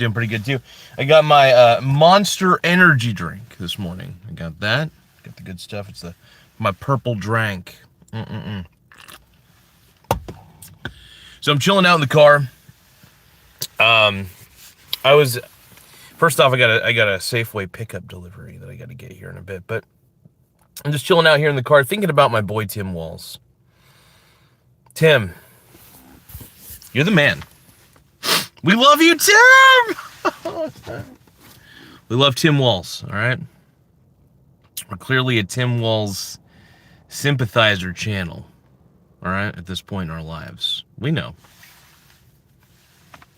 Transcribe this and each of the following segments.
Doing pretty good, too. I got my Monster Energy drink this morning. I got that. Got the good stuff. It's my purple drink. So I'm chilling out in the car. First off, I got a Safeway pickup delivery that I got to get here in a bit. But I'm just chilling out here in the car thinking about my boy Tim Walz. Tim, you're the man. We love you, Tim! We love Tim Walz, all right? We're clearly a Tim Walz sympathizer channel, all right, at this point in our lives. We know.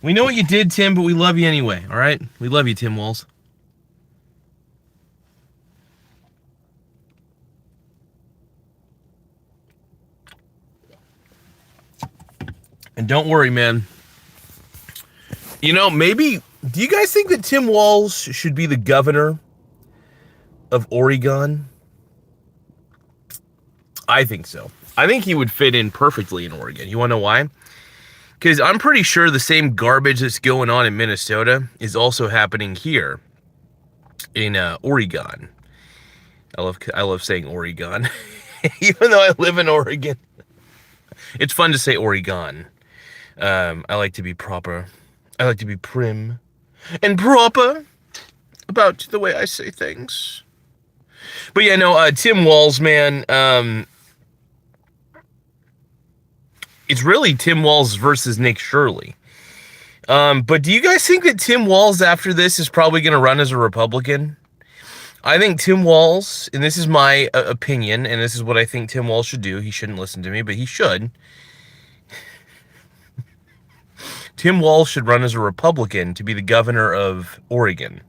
We know what you did, Tim, but we love you anyway, all right? We love you, Tim Walz. And don't worry, man. You know, maybe, do you guys think that Tim Walz should be the governor of Oregon? I think so. I think he would fit in perfectly in Oregon. You want to know why? Because I'm pretty sure the same garbage that's going on in Minnesota is also happening here in Oregon. I love saying Oregon, even though I live in Oregon. It's fun to say Oregon. I like to be proper. I like to be prim and proper about the way I say things. But yeah, no, Tim Walz, man, it's really Tim Walz versus Nick Shirley. But do you guys think that Tim Walz after this is probably going to run as a Republican? I think Tim Walz, and this is my opinion, and this is what I think Tim Walz should do. He shouldn't listen to me, but he should. Tim Walz should run as a Republican to be the governor of Oregon.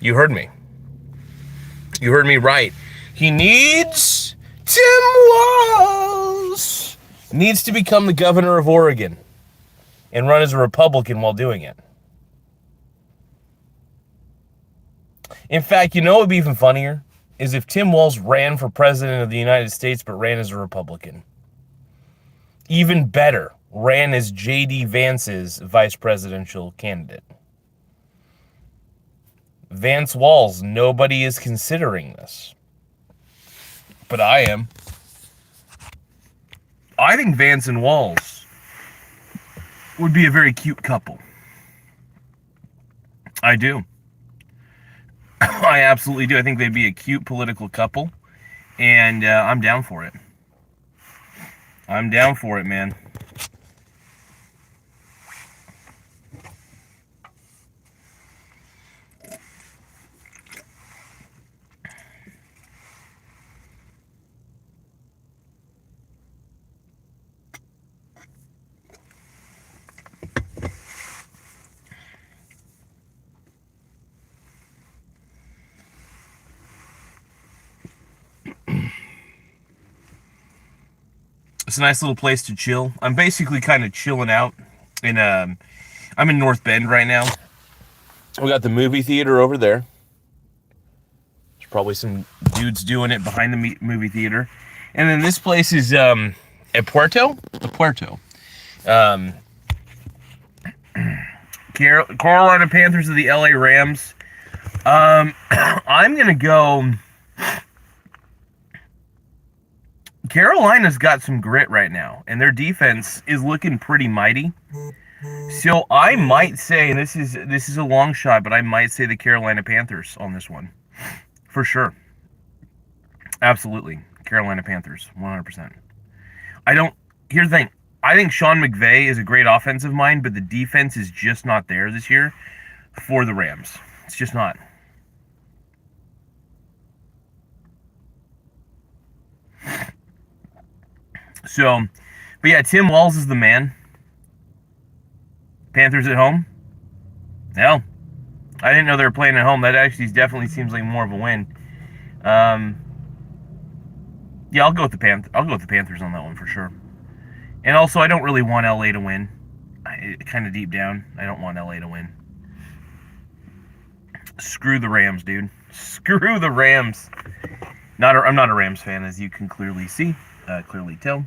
You heard me. You heard me right. He needs Tim Walz needs to become the governor of Oregon and run as a Republican while doing it. In fact, you know what would be even funnier? Is if Tim Walz ran for president of the United States but ran as a Republican. Even better, ran as J.D. Vance's vice presidential candidate. Vance Walz, nobody is considering this. But I am. I think Vance and Walz would be a very cute couple. I do. I absolutely do. I think they'd be a cute political couple. And I'm down for it. I'm down for it, man. It's a nice little place to chill. I'm basically kind of chilling out. I'm in North Bend right now. We got the movie theater over there. There's probably some dudes doing it behind the movie theater. And then this place is at Puerto. Carolina Panthers of the LA Rams. I'm going to go... Carolina's got some grit right now, and their defense is looking pretty mighty. So I might say, and this is a long shot, but I might say the Carolina Panthers on this one. For sure. Absolutely. Carolina Panthers, 100%. Here's the thing. I think Sean McVay is a great offensive mind, but the defense is just not there this year for the Rams. It's just not. So, but yeah, Tim Walz is the man. Panthers at home? Hell, I didn't know they were playing at home. That actually definitely seems like more of a win. Yeah, I'll go with the Panthers on that one for sure. And also, I don't really want LA to win. Kind of deep down, I don't want LA to win. Screw the Rams, dude. Screw the Rams. I'm not a Rams fan, as you can clearly see, clearly tell.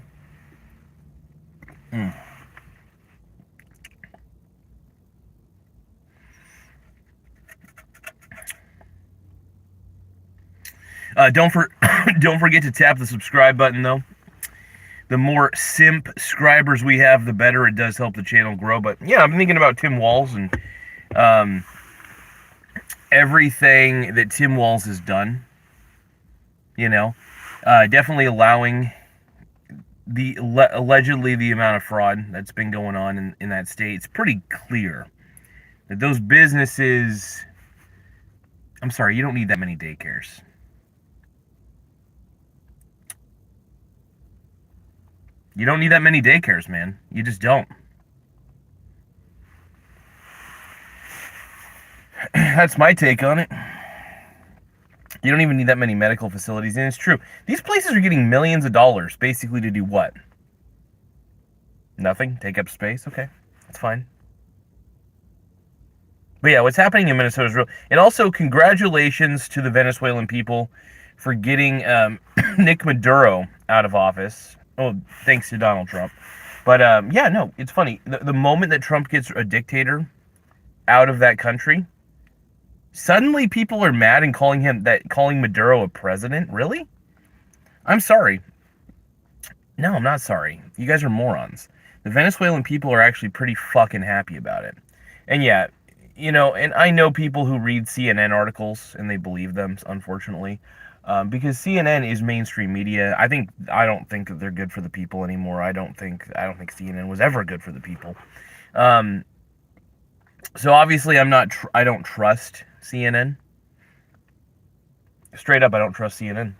Don't forget to tap the subscribe button though. The more simp subscribers we have, the better. It does help the channel grow. But yeah, I'm thinking about Tim Walz and um, everything that Tim Walz has done. You know, definitely allowing allegedly the amount of fraud that's been going on in that state. It's pretty clear that those businesses. I'm sorry, you don't need that many daycares. You don't need that many daycares, man. You just don't. That's my take on it. You don't even need that many medical facilities, and it's true. These places are getting millions of dollars, basically, to do what? Nothing? Take up space? Okay, that's fine. But yeah, what's happening in Minnesota is real. And also, congratulations to the Venezuelan people for getting Nick Maduro out of office. Oh, thanks to Donald Trump. But yeah, no, it's funny. The moment that Trump gets a dictator out of that country, suddenly people are mad and calling Maduro a president. Really? I'm sorry. No, I'm not sorry. You guys are morons. The Venezuelan people are actually pretty fucking happy about it. And yeah, you know, and I know people who read CNN articles and they believe them, unfortunately. Because CNN is mainstream media. I don't think that they're good for the people anymore. I don't think CNN was ever good for the people. So obviously I don't trust CNN. Straight up, I don't trust CNN.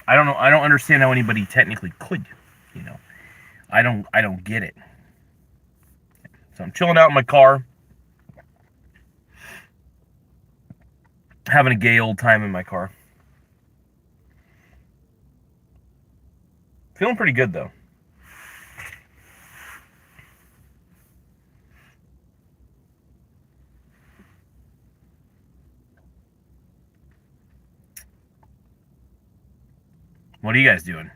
I don't know. I don't understand how anybody technically could, you know. I don't get it. So I'm chilling out in my car, having a gay old time in my car. Feeling pretty good though. What are you guys doing?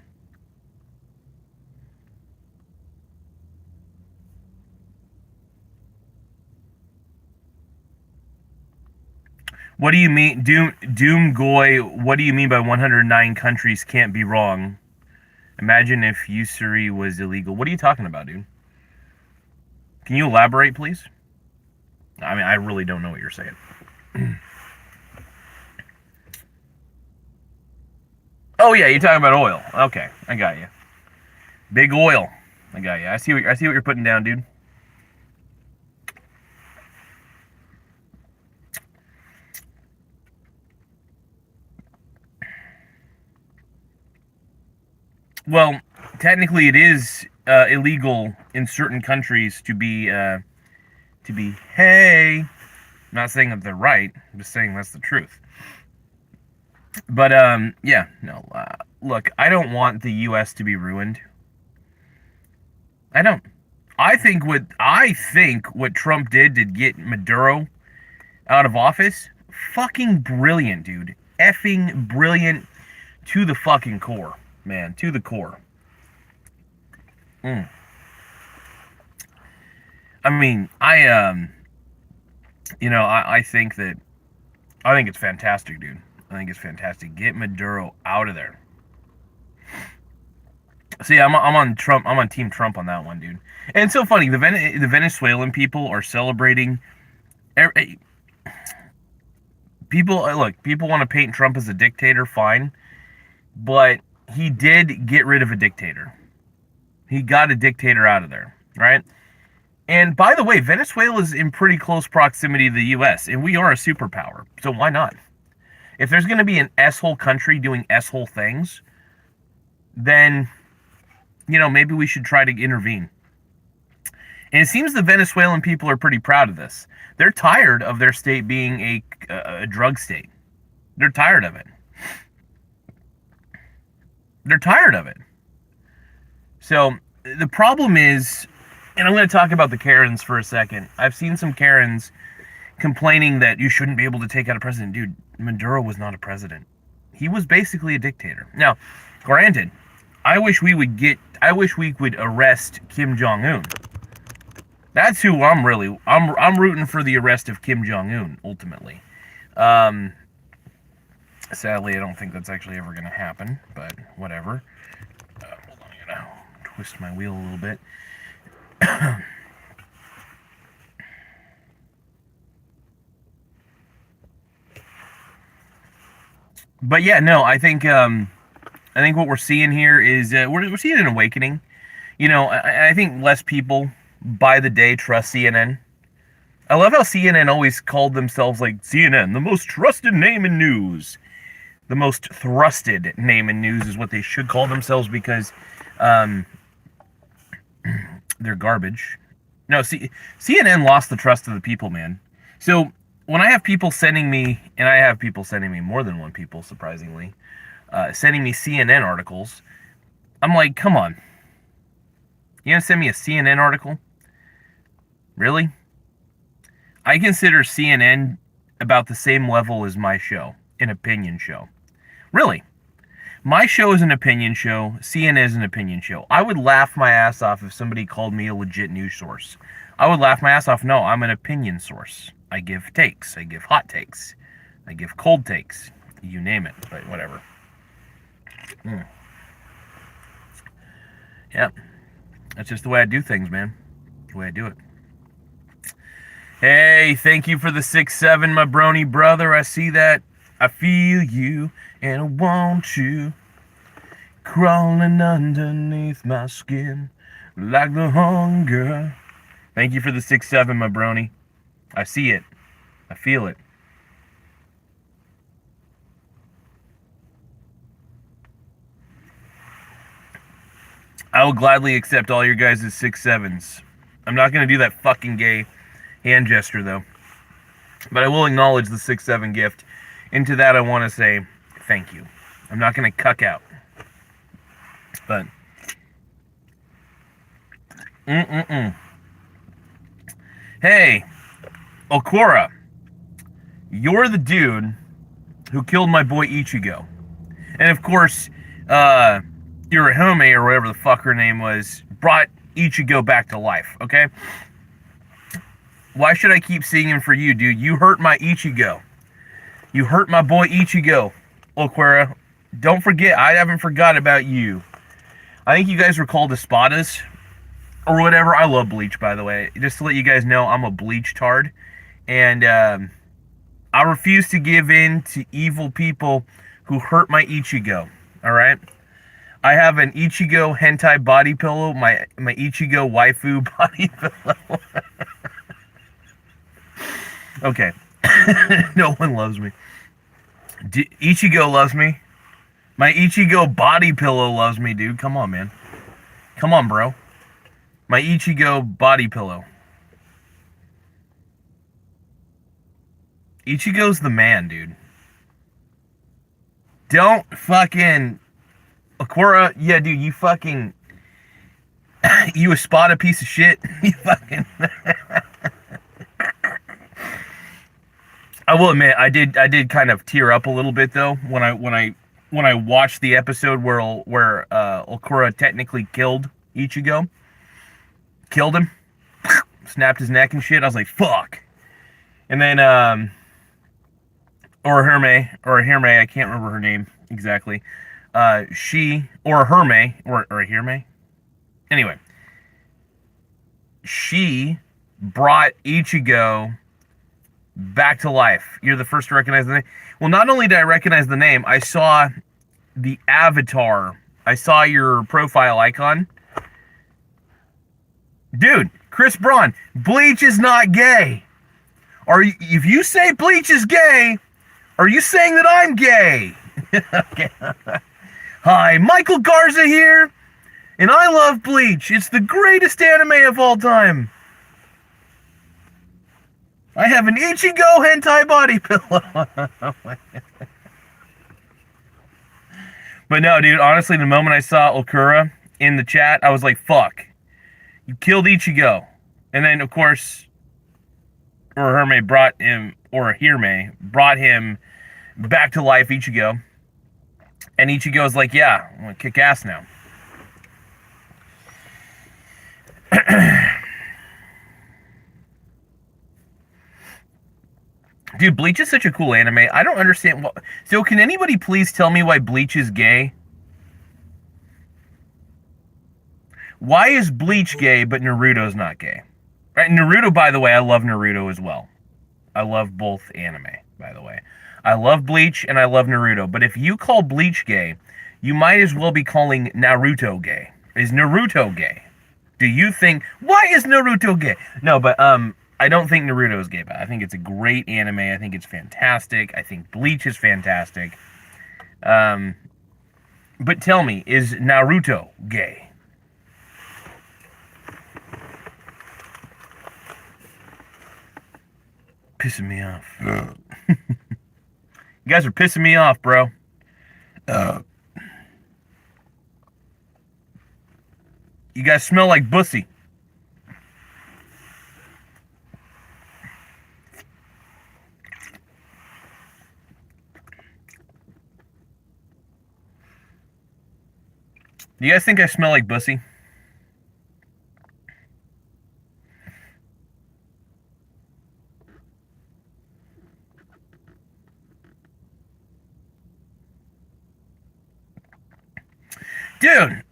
What do you mean, Doom Goy? What do you mean by 109 countries can't be wrong? Imagine if usury was illegal. What are you talking about, dude? Can you elaborate, please? I mean, I really don't know what you're saying. Oh yeah, you're talking about oil. Okay, I got you. Big oil. I got you. I see what you're putting down, dude. Well, technically, it is illegal in certain countries to be. Hey, I'm not saying that they're right. I'm just saying that's the truth. But yeah, no. Look, I don't want the U.S. to be ruined. I don't. I think what Trump did to get Maduro out of office, fucking brilliant, dude. Effing brilliant to the fucking core, man. To the core. I mean, you know, I think it's fantastic, dude. I think it's fantastic. Get Maduro out of there. See, I'm on Trump. I'm on Team Trump on that one, dude. And it's so funny. The Venezuelan people are celebrating. People want to paint Trump as a dictator. Fine, but he did get rid of a dictator. He got a dictator out of there, right? And by the way, Venezuela is in pretty close proximity to the U.S., and we are a superpower. So why not? If there's going to be an S-hole country doing S-hole things, then, you know, maybe we should try to intervene. And it seems the Venezuelan people are pretty proud of this. They're tired of their state being a drug state. They're tired of it. They're tired of it. So the problem is, and I'm going to talk about the Karens for a second. I've seen some Karens complaining that you shouldn't be able to take out a president. Dude, Maduro was not a president. He was basically a dictator. Now, granted, I wish we could arrest Kim Jong-un. That's who I'm rooting for, the arrest of Kim Jong-un, ultimately. Sadly, I don't think that's actually ever going to happen, but whatever. Hold on, I'm going to twist my wheel a little bit. But yeah, no, I think what we're seeing here is we're seeing an awakening. You know, I think less people by the day trust CNN. I love how CNN always called themselves like CNN, the most trusted name in news. The most thrusted name in news is what they should call themselves because they're garbage. No, CNN lost the trust of the people, man. So when I have people sending me, and I have people sending me more than one people, surprisingly, sending me CNN articles, I'm like, come on. You gonna send me a CNN article? Really? I consider CNN about the same level as my show, an opinion show. Really. My show is an opinion show. CNN is an opinion show. I would laugh my ass off if somebody called me a legit news source. I would laugh my ass off. No, I'm an opinion source. I give takes. I give hot takes. I give cold takes. You name it, but whatever. Yep. That's just the way I do things, man. The way I do it. Hey, thank you for the 6-7, my brony brother. I see that. I feel you, and I want you crawling underneath my skin like the hunger. Thank you for the 6-7, my brony. I see it. I feel it. I will gladly accept all your guys' 6-7s. I'm not going to do that fucking gay hand gesture, though. But I will acknowledge the 6-7 gift. And to that, I want to say thank you. I'm not going to cuck out. But Hey, Okura, you're the dude who killed my boy Ichigo. And of course, Urahime, or whatever the fuck her name was, brought Ichigo back to life, okay? Why should I keep singing for you, dude? You hurt my Ichigo. You hurt my boy Ichigo, Okura. Don't forget, I haven't forgot about you. I think you guys were called Espadas, or whatever. I love Bleach, by the way. Just to let you guys know, I'm a Bleach tard. And I refuse to give in to evil people who hurt my Ichigo, alright? I have an Ichigo hentai body pillow, my Ichigo waifu body pillow. Okay. No one loves me. Ichigo loves me. My Ichigo body pillow loves me, dude. Come on, man. Come on, bro. My Ichigo body pillow. Ichigo's the man, dude. Don't fucking... Akura, yeah, dude, you fucking... you a spotted piece of shit. You fucking... I will admit, I did kind of tear up a little bit, though, when I watched the episode where Okura technically killed Ichigo. Killed him. Snapped his neck and shit. I was like, fuck. And then, Herme, I can't remember her name exactly. Herme, anyway, she brought Ichigo back to life. You're the first to recognize the name. Well, not only did I recognize the name, I saw the avatar. I saw your profile icon. Dude, Chris Braun, Bleach is not gay. If you say Bleach is gay, are you saying that I'm gay? Okay. Hi, Michael Garza here, and I love Bleach. It's the greatest anime of all time. I have an Ichigo hentai body pillow. But no, dude, honestly, the moment I saw Okura in the chat, I was like, fuck. You killed Ichigo. And then, of course, Urahime brought him back to life, Ichigo. And Ichigo's like, yeah, I'm gonna kick ass now. Dude, Bleach is such a cool anime. I don't understand what... So can anybody please tell me why Bleach is gay? Why is Bleach gay, but Naruto's not gay? Right, Naruto, by the way, I love Naruto as well. I love both anime, by the way. I love Bleach and I love Naruto. But if you call Bleach gay, you might as well be calling Naruto gay. Is Naruto gay? Do you think... Why is Naruto gay? No, but I don't think Naruto is gay, but I think it's a great anime. I think it's fantastic. I think Bleach is fantastic. But tell me, is Naruto gay? Pissing me off. You guys are pissing me off, bro. You guys smell like bussy. Do you guys think I smell like bussy? Dude,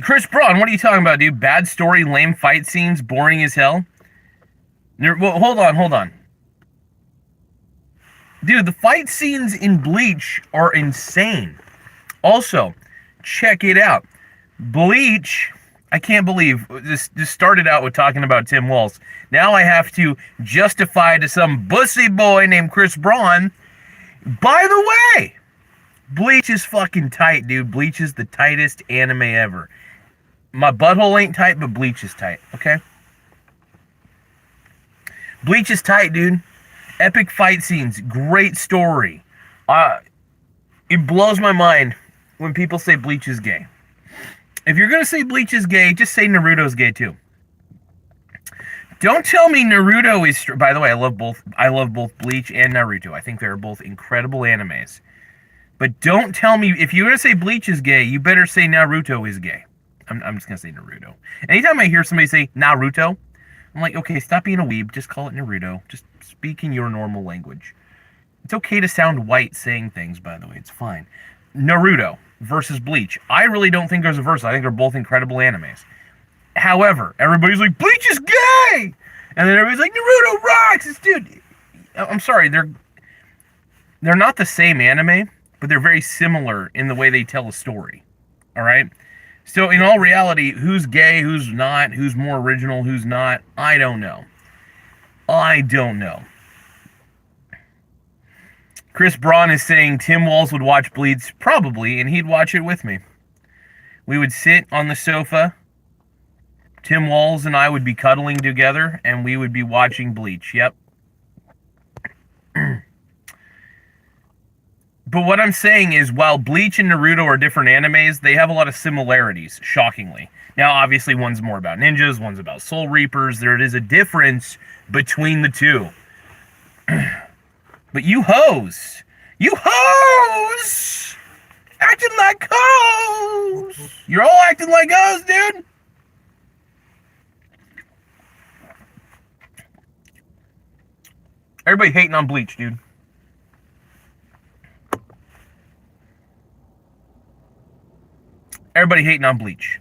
Chris Braun, what are you talking about, dude? Bad story, lame fight scenes, boring as hell? Well, hold on. Dude, the fight scenes in Bleach are insane. Also, check it out. Bleach, I can't believe this started out with talking about Tim Walz. Now I have to justify to some bussy boy named Chris Braun. By the way, Bleach is fucking tight, dude. Bleach is the tightest anime ever. My butthole ain't tight, but Bleach is tight, okay? Bleach is tight, dude. Epic fight scenes. Great story. It blows my mind when people say Bleach is gay. If you're gonna say Bleach is gay, just say Naruto's gay too. Don't tell me Naruto is... By the way, I love both Bleach and Naruto. I think they're both incredible animes. But don't tell me... If you're gonna say Bleach is gay, you better say Naruto is gay. I'm just gonna say Naruto. Anytime I hear somebody say Naruto, I'm like, okay, stop being a weeb. Just call it Naruto. Just speak in your normal language. It's okay to sound white saying things, by the way. It's fine. Naruto versus Bleach. I really don't think there's a verse. I think they're both incredible animes. However, everybody's like, Bleach is gay! And then everybody's like, Naruto rocks! It's, dude, I'm sorry, they're not the same anime, but they're very similar in the way they tell a story. Alright? So, in all reality, who's gay, who's not, who's more original, who's not, I don't know. I don't know. Chris Braun is saying Tim Walz would watch Bleach, probably, and he'd watch it with me. We would sit on the sofa, Tim Walz and I would be cuddling together, and we would be watching Bleach, yep. But what I'm saying is, while Bleach and Naruto are different animes, they have a lot of similarities, shockingly. Now, obviously, one's more about ninjas, one's about soul reapers. There is a difference between the two. But you hoes! You hoes! Acting like hoes! You're all acting like hoes, dude! Everybody hating on Bleach, dude. Everybody hating on Bleach.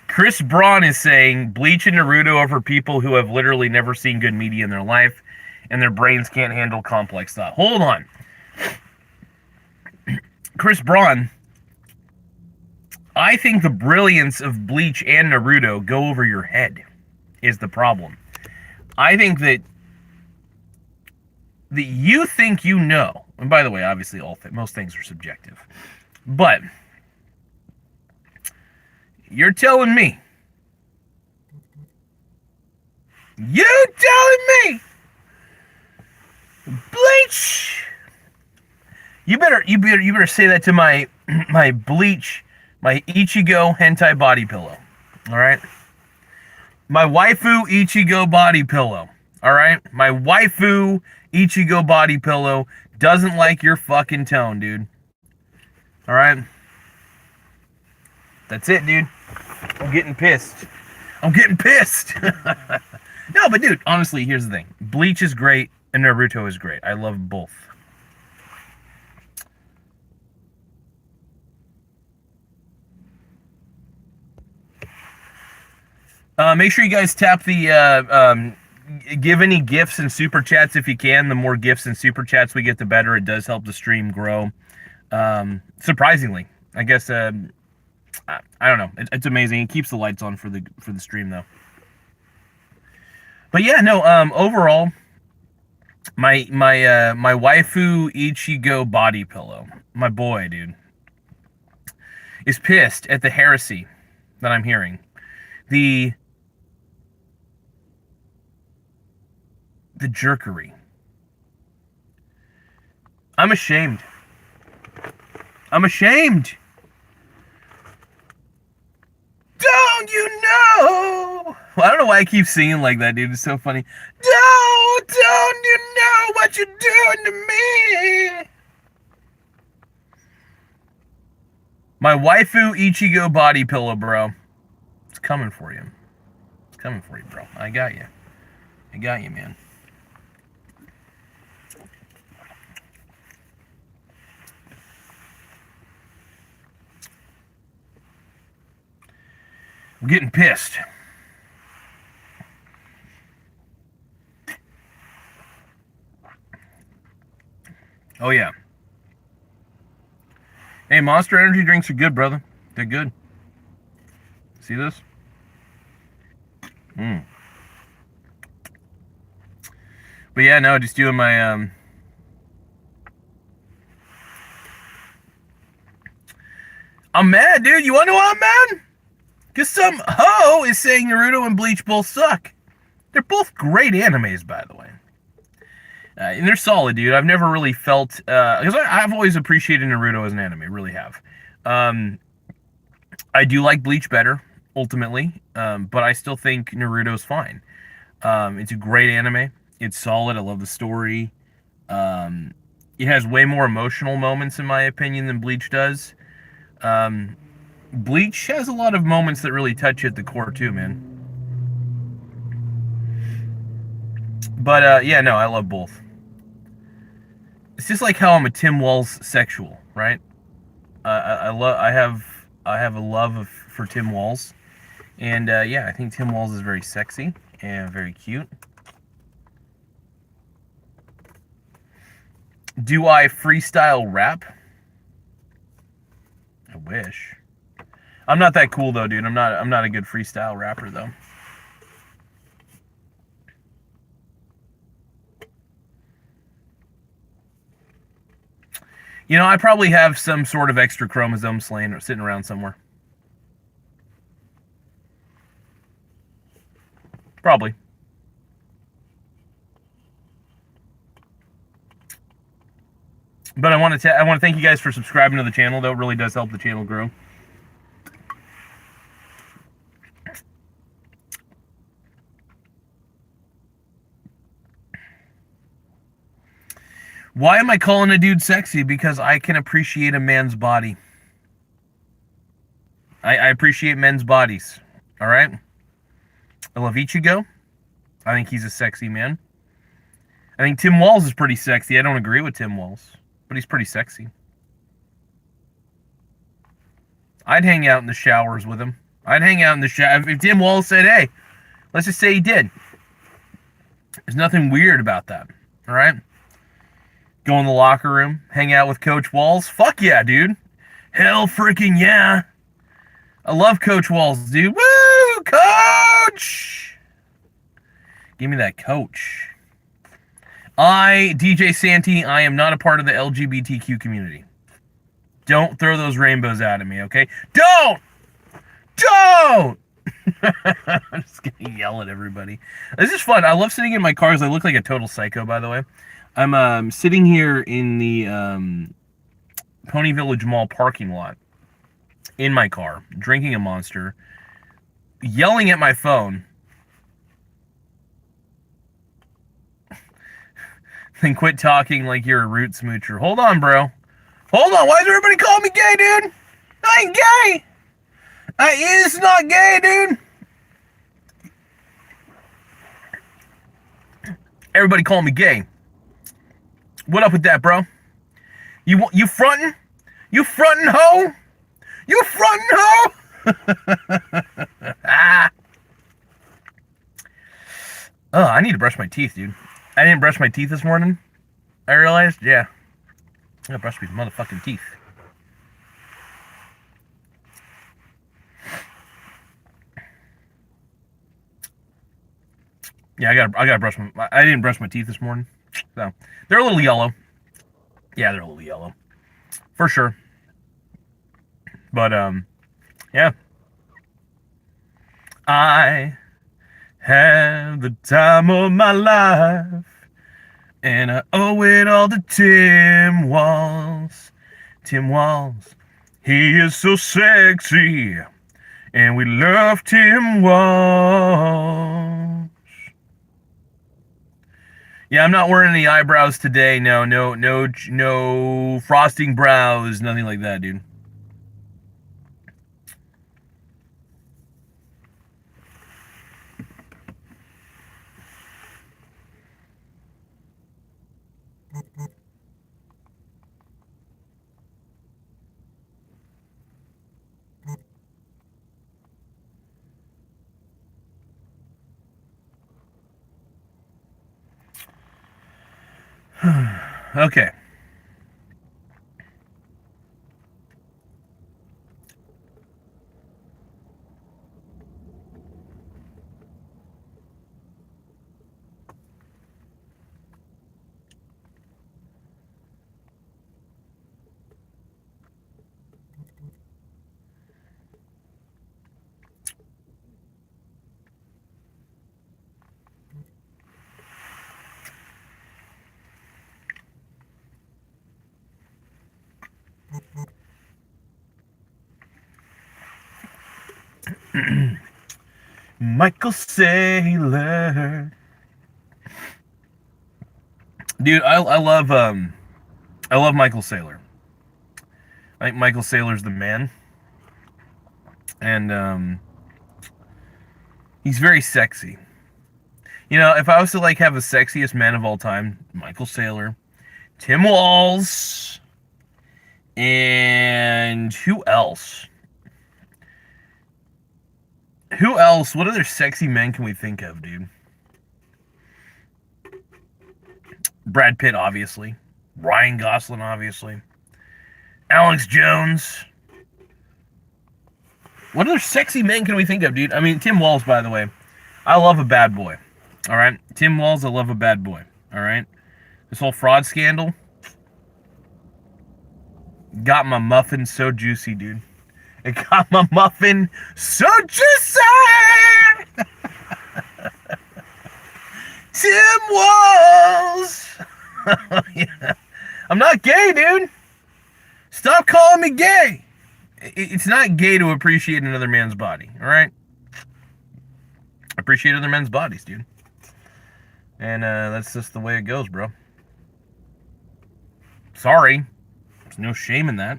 Chris Braun is saying Bleach and Naruto are for people who have literally never seen good media in their life and their brains can't handle complex thought. Hold on. Chris Braun, I think the brilliance of Bleach and Naruto go over your head is the problem. I think that you think you know, and by the way, obviously most things are subjective, but you're telling me, Bleach, you better say that to my Bleach, my Ichigo hentai body pillow, all right? My waifu Ichigo body pillow, all right? My waifu Ichigo body pillow doesn't like your fucking tone, dude. All right? That's it, dude. I'm getting pissed. I'm getting pissed. No, but dude, honestly, here's the thing. Bleach is great and Naruto is great. I love both. Make sure you guys tap the give any gifts and super chats if you can. The more gifts and super chats we get, the better. It does help the stream grow. Surprisingly, I guess. I don't know. It's amazing. It keeps the lights on for the stream though. But yeah, no. Overall, my waifu Ichigo body pillow, my boy, dude, is pissed at the heresy that I'm hearing. The jerkery. I'm ashamed. I'm ashamed. Don't you know? Well, I don't know why I keep singing like that, dude. It's so funny. Don't you know what you're doing to me? My waifu Ichigo body pillow, bro. It's coming for you. It's coming for you, bro. I got you. I got you, man. I'm getting pissed. Oh, yeah. Hey, Monster Energy drinks are good, brother. They're good. See this? But yeah, no, just doing my I'm mad, dude. You wanna know why I'm mad? Because some hoe is saying Naruto and Bleach both suck. They're both great animes, by the way. And they're solid, dude. I've never really felt... because I've always appreciated Naruto as an anime. Really have. I do like Bleach better, ultimately. But I still think Naruto's fine. It's a great anime. It's solid. I love the story. It has way more emotional moments, in my opinion, than Bleach does. Bleach has a lot of moments that really touch you at the core too, man. But yeah, no, I love both. It's just like how I'm a Tim Walz sexual, right? I have a love for Tim Walz, and yeah, I think Tim Walz is very sexy and very cute. Do I freestyle rap? I wish. I'm not that cool though, dude. I'm not a good freestyle rapper though. You know, I probably have some sort of extra chromosome sitting around somewhere. Probably. But I want to thank you guys for subscribing to the channel, though. It really does help the channel grow. Why am I calling a dude sexy? Because I can appreciate a man's body. I appreciate men's bodies. All right? I love Ichigo. I think he's a sexy man. I think Tim Walz is pretty sexy. I don't agree with Tim Walz, but he's pretty sexy. I'd hang out in the showers with him. I'd hang out in the shower. If Tim Walz said, hey, let's just say he did. There's nothing weird about that. All right? Go in the locker room, hang out with Coach Walz. Fuck yeah, dude. Hell freaking yeah. I love Coach Walz, dude. Woo, Coach! Give me that Coach. DJ Santee, I am not a part of the LGBTQ community. Don't throw those rainbows out at me, okay? Don't! I'm just gonna yell at everybody. This is fun. I love sitting in my cars. I look like a total psycho, by the way. I'm sitting here in the Pony Village Mall parking lot in my car, drinking a Monster, yelling at my phone. Then quit talking like you're a root smoocher. Hold on, bro. Hold on. Why does everybody call me gay, dude? I ain't gay. It's not gay, dude. Everybody call me gay. What up with that, bro? You frontin'? You frontin', ho? You frontin', ho? Ah. Oh, I need to brush my teeth, dude. I didn't brush my teeth this morning. I realized, yeah. I gotta brush my motherfucking teeth. Yeah, I gotta brush my. I didn't brush my teeth this morning, so they're a little yellow. Yeah, they're a little yellow, for sure. But yeah. I have the time of my life, and I owe it all to Tim Walz. Tim Walz, he is so sexy, and we love Tim Walz. Yeah, I'm not wearing any eyebrows today. No frosting brows, nothing like that, dude. Okay. Michael Saylor. Dude, I love Michael Saylor. I think Michael Saylor's the man. And he's very sexy. You know, if I was to like have the sexiest man of all time, Michael Saylor, Tim Walz, and who else? Who else? What other sexy men can we think of, dude? Brad Pitt, obviously. Ryan Gosling, obviously. Alex Jones. What other sexy men can we think of, dude? I mean, Tim Walz, by the way. I love a bad boy. All right? Tim Walz, I love a bad boy. All right? This whole fraud scandal got my muffin so juicy, dude. It got my muffin so juicy! Tim Walz! Yeah. I'm not gay, dude. Stop calling me gay. It's not gay to appreciate another man's body, all right? Appreciate other men's bodies, dude. And that's just the way it goes, bro. Sorry. There's no shame in that.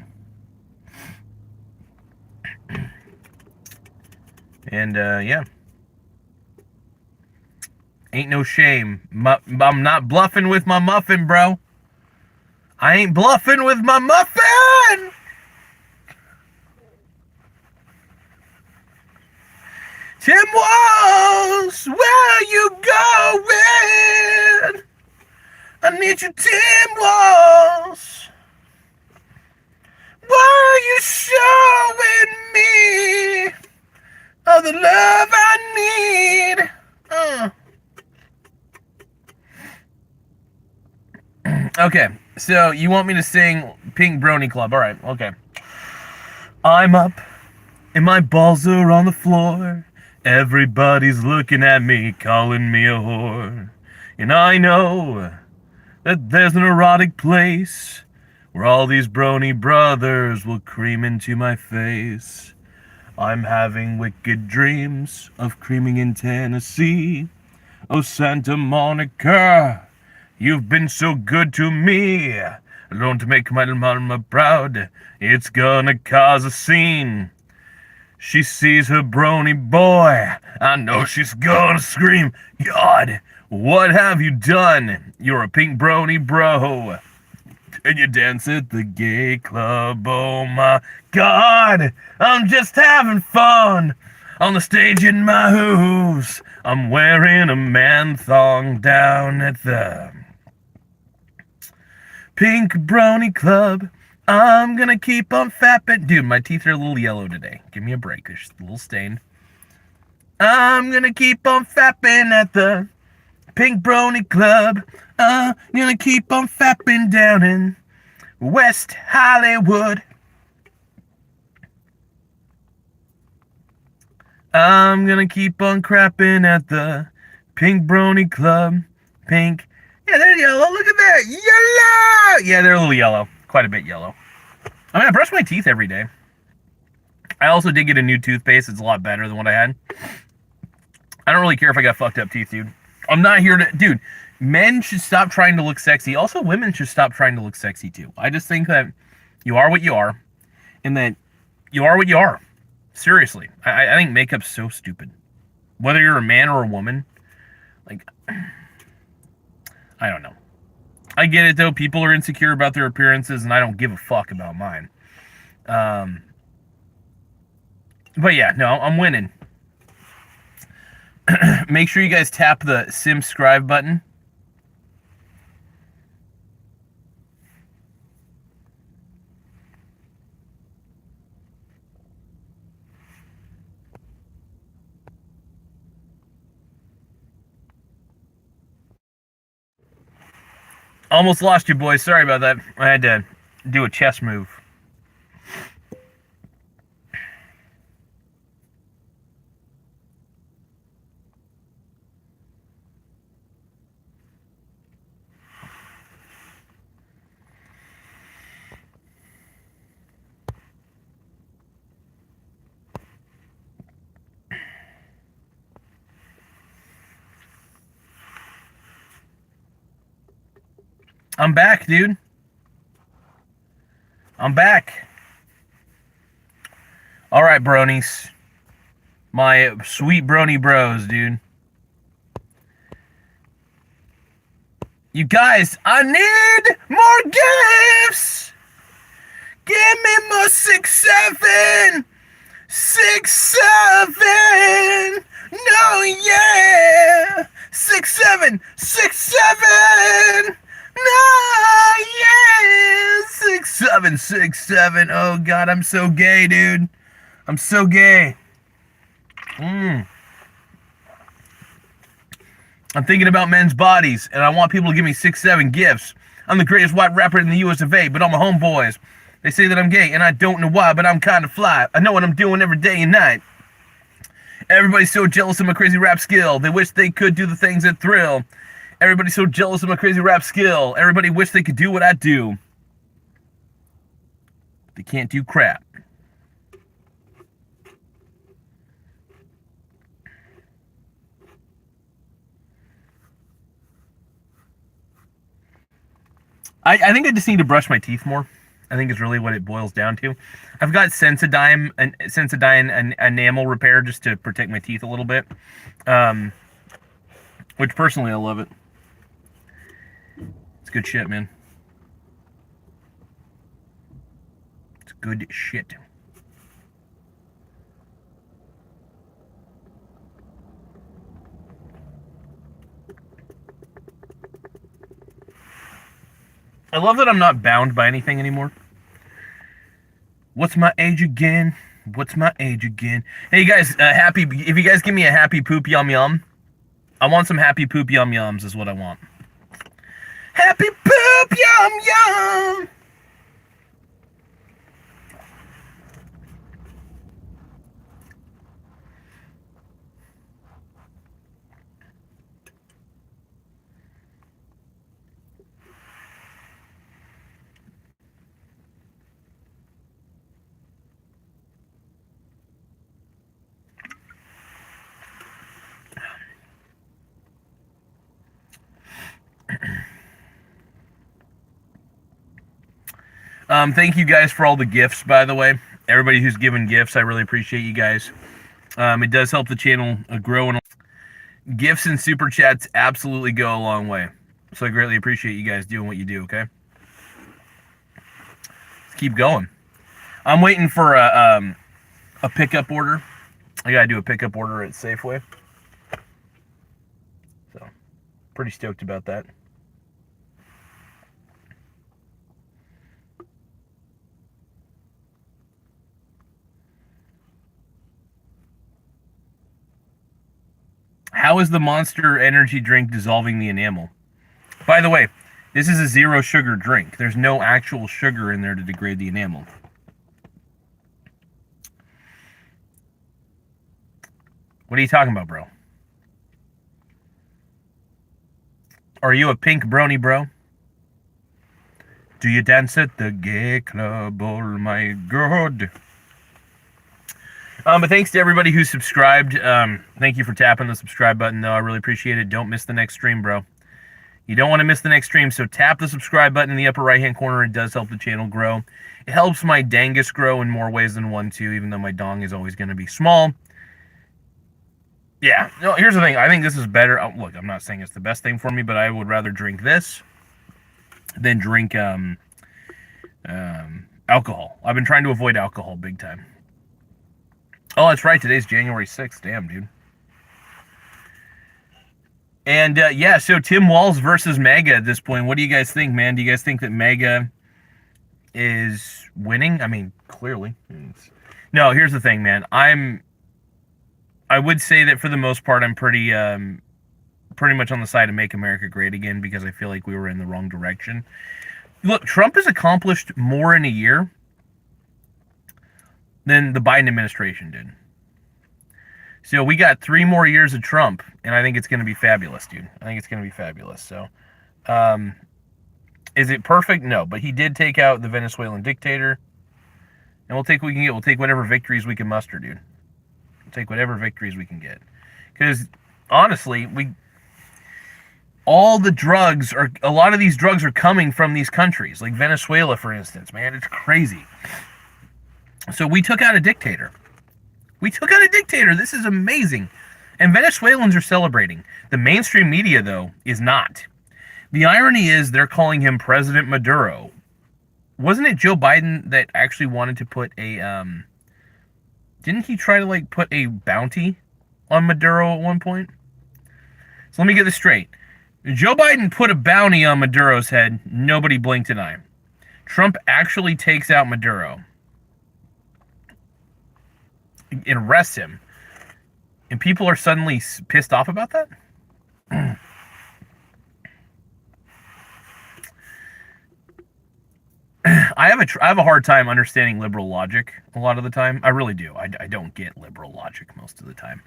And, yeah. Ain't no shame. I'm not bluffing with my muffin, bro. I ain't bluffing with my muffin! Tim Walz, where you going? I need you, Tim Walz. Why are you showing me all the love I need? Okay, so you want me to sing Pink Brony Club. All right, okay. I'm up and my balls are on the floor. Everybody's looking at me, calling me a whore. And I know that there's an erotic place where all these brony brothers will cream into my face. I'm having wicked dreams of creaming in Tennessee. Oh, Santa Monica, you've been so good to me. Alone to make my mama proud, it's gonna cause a scene. She sees her brony boy. I know she's gonna scream, God, what have you done? You're a pink brony bro. And you dance at the gay club. Oh my God, I'm just having fun on the stage in my hooves. I'm wearing a man thong down at the Pink Brony Club. I'm gonna keep on fapping. Dude, my teeth are a little yellow today. Give me a break. They're just a little stained. I'm gonna keep on fapping at the Pink Brony Club. I'm gonna keep on fapping down in West Hollywood. I'm gonna keep on crapping at the Pink Brony Club. Pink. Yeah, they're yellow. Look at that. Yellow! Yeah, they're a little yellow. Quite a bit yellow. I mean, I brush my teeth every day. I also did get a new toothpaste. It's a lot better than what I had. I don't really care if I got fucked up teeth, dude. I'm not here to... Dude, men should stop trying to look sexy. Also, women should stop trying to look sexy, too. I just think that you are what you are. And that you are what you are. Seriously. I think makeup's so stupid. Whether you're a man or a woman. Like... I don't know. I get it, though. People are insecure about their appearances, and I don't give a fuck about mine. But yeah, no, I'm winning. Make sure you guys tap the subscribe button. Almost lost you, boys. Sorry about that. I had to do a chess move. I'm back, dude. I'm back. All right, bronies. My sweet brony bros, dude. You guys, I need more gifts. Give me more 6-7. 6-7. No, yeah. 6-7. 6-7. No, yeah. 6-7. 6-7. Oh, God, I'm so gay, dude. I'm so gay. I'm thinking about men's bodies, and I want people to give me 6-7 gifts. I'm the greatest white rapper in the US of A, but all my homeboys, they say that I'm gay, and I don't know why, but I'm kind of fly. I know what I'm doing every day and night. Everybody's so jealous of my crazy rap skill. They wish they could do the things that thrill. Everybody's so jealous of my crazy rap skill. Everybody wish they could do what I do. They can't do crap. I think I just need to brush my teeth more. I think is really what it boils down to. I've got Sensodyne and enamel repair just to protect my teeth a little bit. Which personally I love it. It's good shit, man. It's good shit. I love that I'm not bound by anything anymore. What's my age again? What's my age again? Hey, you guys, if you guys give me a happy poop yum yum, I want some happy poop yum yums is what I want. Happy poop yum yum! Thank you guys for all the gifts, by the way. Everybody who's given gifts, I really appreciate you guys. It does help the channel grow, and gifts and super chats absolutely go a long way. So I greatly appreciate you guys doing what you do, okay? Let's keep going. I'm waiting for a pickup order. I gotta do a pickup order at Safeway. So, pretty stoked about that. How is the Monster energy drink dissolving the enamel? By the way, this is a zero sugar drink. There's no actual sugar in there to degrade the enamel. What are you talking about, bro? Are you a pink brony, bro? Do you dance at the gay club? Oh my god. But thanks to everybody who subscribed. Thank you for tapping the subscribe button, though. I really appreciate it. Don't miss the next stream, bro. You don't want to miss the next stream, so tap the subscribe button in the upper right-hand corner. It does help the channel grow. It helps my dangus grow in more ways than one, too, even though my dong is always going to be small. Yeah, no, here's the thing. I think this is better. Oh, look, I'm not saying it's the best thing for me, but I would rather drink this than drink alcohol. I've been trying to avoid alcohol big time. Oh, that's right. Today's January 6th. Damn, dude. And, yeah, so Tim Walz versus MAGA at this point. What do you guys think, man? Do you guys think that MAGA is winning? I mean, clearly. No, here's the thing, man. I would say that for the most part, I'm pretty much on the side of Make America Great Again, because I feel like we were in the wrong direction. Look, Trump has accomplished more in a year than the Biden administration did. So we got 3 more years of Trump, and I think it's going to be fabulous, dude. I think it's going to be fabulous. So, is it perfect? No, but he did take out the Venezuelan dictator, and we'll take what we can get. We'll take whatever victories we can muster, dude. We'll take whatever victories we can get. Because, honestly, a lot of these drugs are coming from these countries, like Venezuela, for instance, man. It's crazy. So we took out a dictator. This is amazing. And Venezuelans are celebrating. The mainstream media, though, is not. The irony is they're calling him President Maduro. Wasn't it Joe Biden that actually wanted to put a, didn't he try to, put a bounty on Maduro at one point? So let me get this straight. Joe Biden put a bounty on Maduro's head. Nobody blinked an eye. Trump actually takes out Maduro and arrests him. And people are suddenly pissed off about that? I have a hard time understanding liberal logic a lot of the time. I really do. I don't get liberal logic most of the time.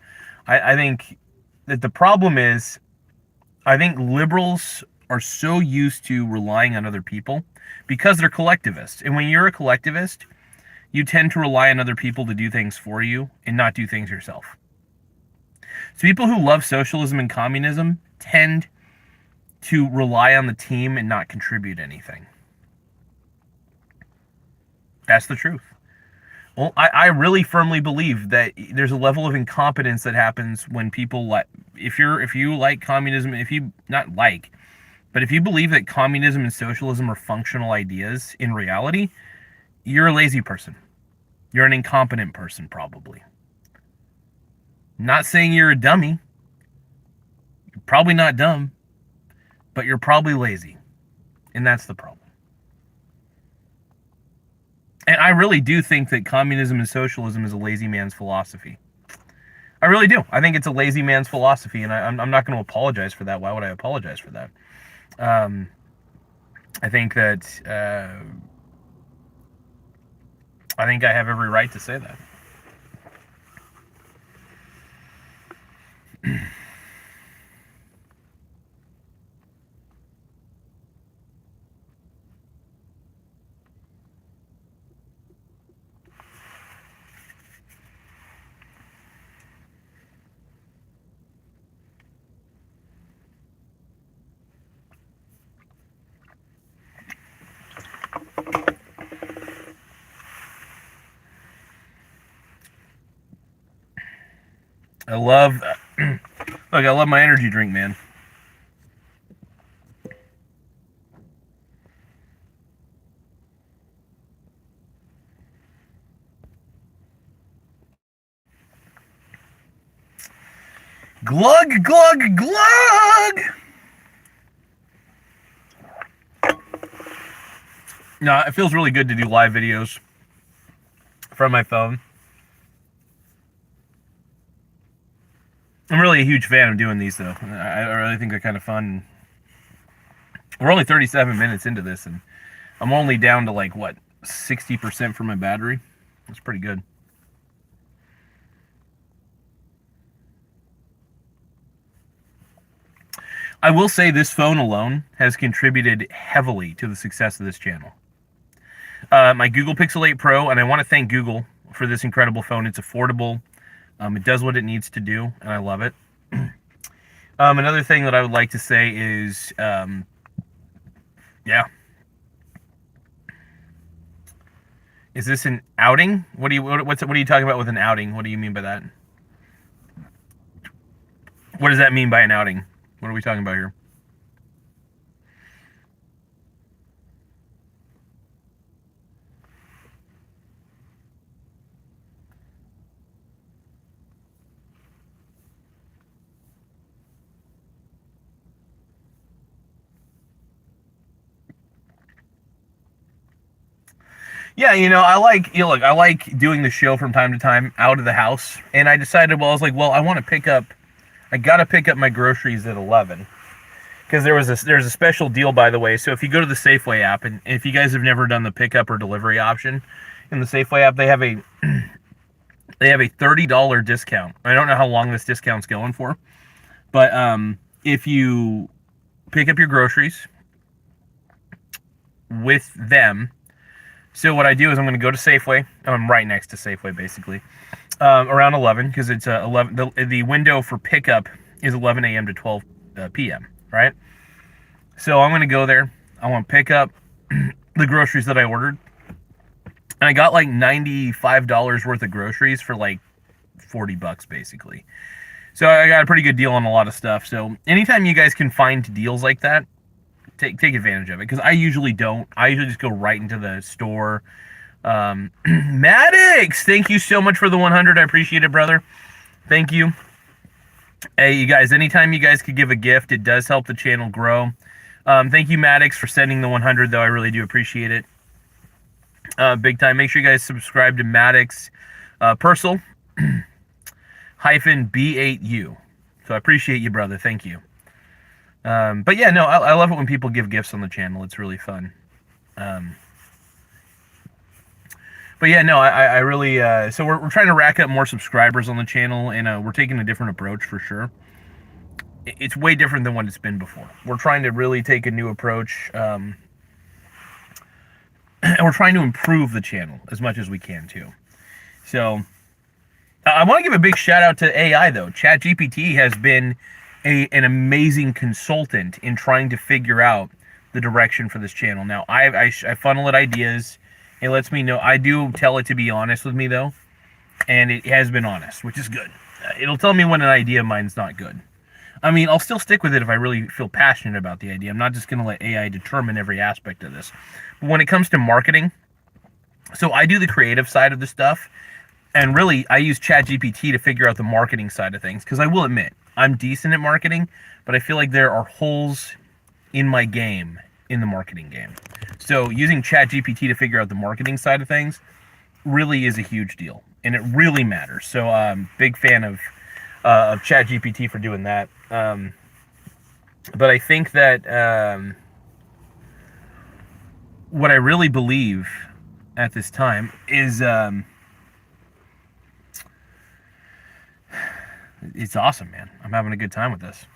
I think that the problem is, I think liberals are so used to relying on other people because they're collectivists. And when you're a collectivist, you tend to rely on other people to do things for you and not do things yourself. So people who love socialism and communism tend to rely on the team and not contribute anything. That's the truth. Well, I really firmly believe that there's a level of incompetence that happens when people if you like communism, if you believe that communism and socialism are functional ideas in reality, you're a lazy person. You're an incompetent person, probably. Not saying you're a dummy. You're probably not dumb, but you're probably lazy. And that's the problem. And I really do think that communism and socialism is a lazy man's philosophy. I really do. I think it's a lazy man's philosophy, and I'm not going to apologize for that. Why would I apologize for that? I think that I think I have every right to say that. I love, look, I love my energy drink, man. Glug, glug, glug! No, it feels really good to do live videos from my phone. I'm really a huge fan of doing these, though. I really think they're kind of fun. We're only 37 minutes into this, and I'm only down to, like, what, 60% for my battery? That's pretty good. I will say this phone alone has contributed heavily to the success of this channel. My Google Pixel 8 Pro, and I want to thank Google for this incredible phone. It's affordable. It does what it needs to do, and I love it. Another thing that I would like to say is, yeah. Is this an outing? What are you talking about with an outing? What do you mean by that? What does that mean by an outing? What are we talking about here? Yeah, I like doing the show from time to time out of the house, and I decided, I gotta pick up my groceries at 11, because there's a special deal, by the way. So if you go to the Safeway app, and if you guys have never done the pickup or delivery option in the Safeway app, they have a $30 discount. I don't know how long this discount's going for, but if you pick up your groceries with them. So what I do is I'm going to go to Safeway. I'm right next to Safeway, basically, around 11, because it's 11. The window for pickup is 11 a.m. to 12 p.m., right? So I'm going to go there. I want to pick up the groceries that I ordered. And I got like $95 worth of groceries for like $40, basically. So I got a pretty good deal on a lot of stuff. So anytime you guys can find deals like that, take advantage of it, because I usually don't. I usually just go right into the store. Maddox, thank you so much for the 100. I appreciate it, brother. Thank you. Hey, you guys, anytime you guys could give a gift, it does help the channel grow. Thank you, Maddox, for sending the 100, though. I really do appreciate it. Big time. Make sure you guys subscribe to Maddox Purcell -B8U. So I appreciate you, brother. Thank you. But yeah, no, I love it when people give gifts on the channel. It's really fun. But yeah, no, I really, so we're trying to rack up more subscribers on the channel, and we're taking a different approach for sure. It's way different than what it's been before. We're trying to really take a new approach, and we're trying to improve the channel as much as we can too. So I want to give a big shout out to AI, though. ChatGPT has been an amazing consultant in trying to figure out the direction for this channel. Now, I funnel it ideas. It lets me know. I do tell it to be honest with me, though, and it has been honest, which is good. It'll tell me when an idea of mine's not good. I mean, I'll still stick with it if I really feel passionate about the idea. I'm not just going to let AI determine every aspect of this. But when it comes to marketing, so I do the creative side of the stuff, and really, I use ChatGPT to figure out the marketing side of things, because I will admit, I'm decent at marketing, but I feel like there are holes in my game, in the marketing game. So using ChatGPT to figure out the marketing side of things really is a huge deal, and it really matters. So big fan of ChatGPT for doing that. But I think that what I really believe at this time is it's awesome, man. I'm having a good time with this.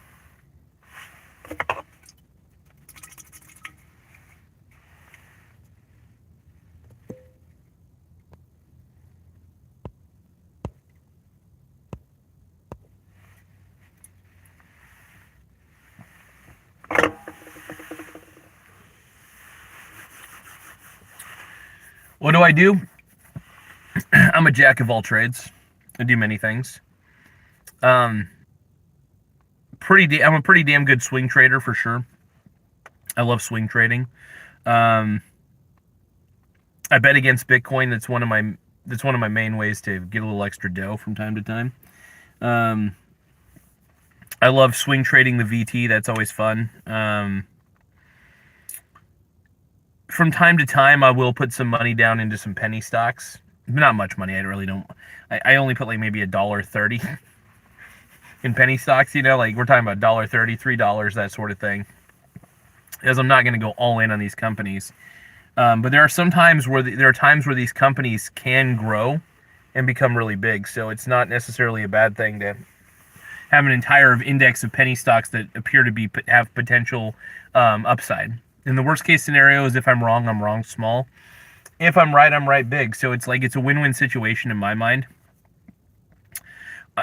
What do? I'm a jack of all trades. I do many things. Um, I'm a pretty damn good swing trader for sure. I love swing trading. Um, I bet against Bitcoin. That's one of my main ways to get a little extra dough from time to time. Um, I love swing trading the VT. That's always fun. From time to time, I will put some money down into some penny stocks. Not much money. I really don't. I only put like maybe $1.30 in penny stocks. You know, like we're talking about $1.30, $3, that sort of thing. Because I'm not going to go all in on these companies. But there are times where these companies can grow and become really big. So it's not necessarily a bad thing to have an entire index of penny stocks that appear to have potential upside. And the worst case scenario is if I'm wrong small. If I'm right big. So it's a win-win situation in my mind.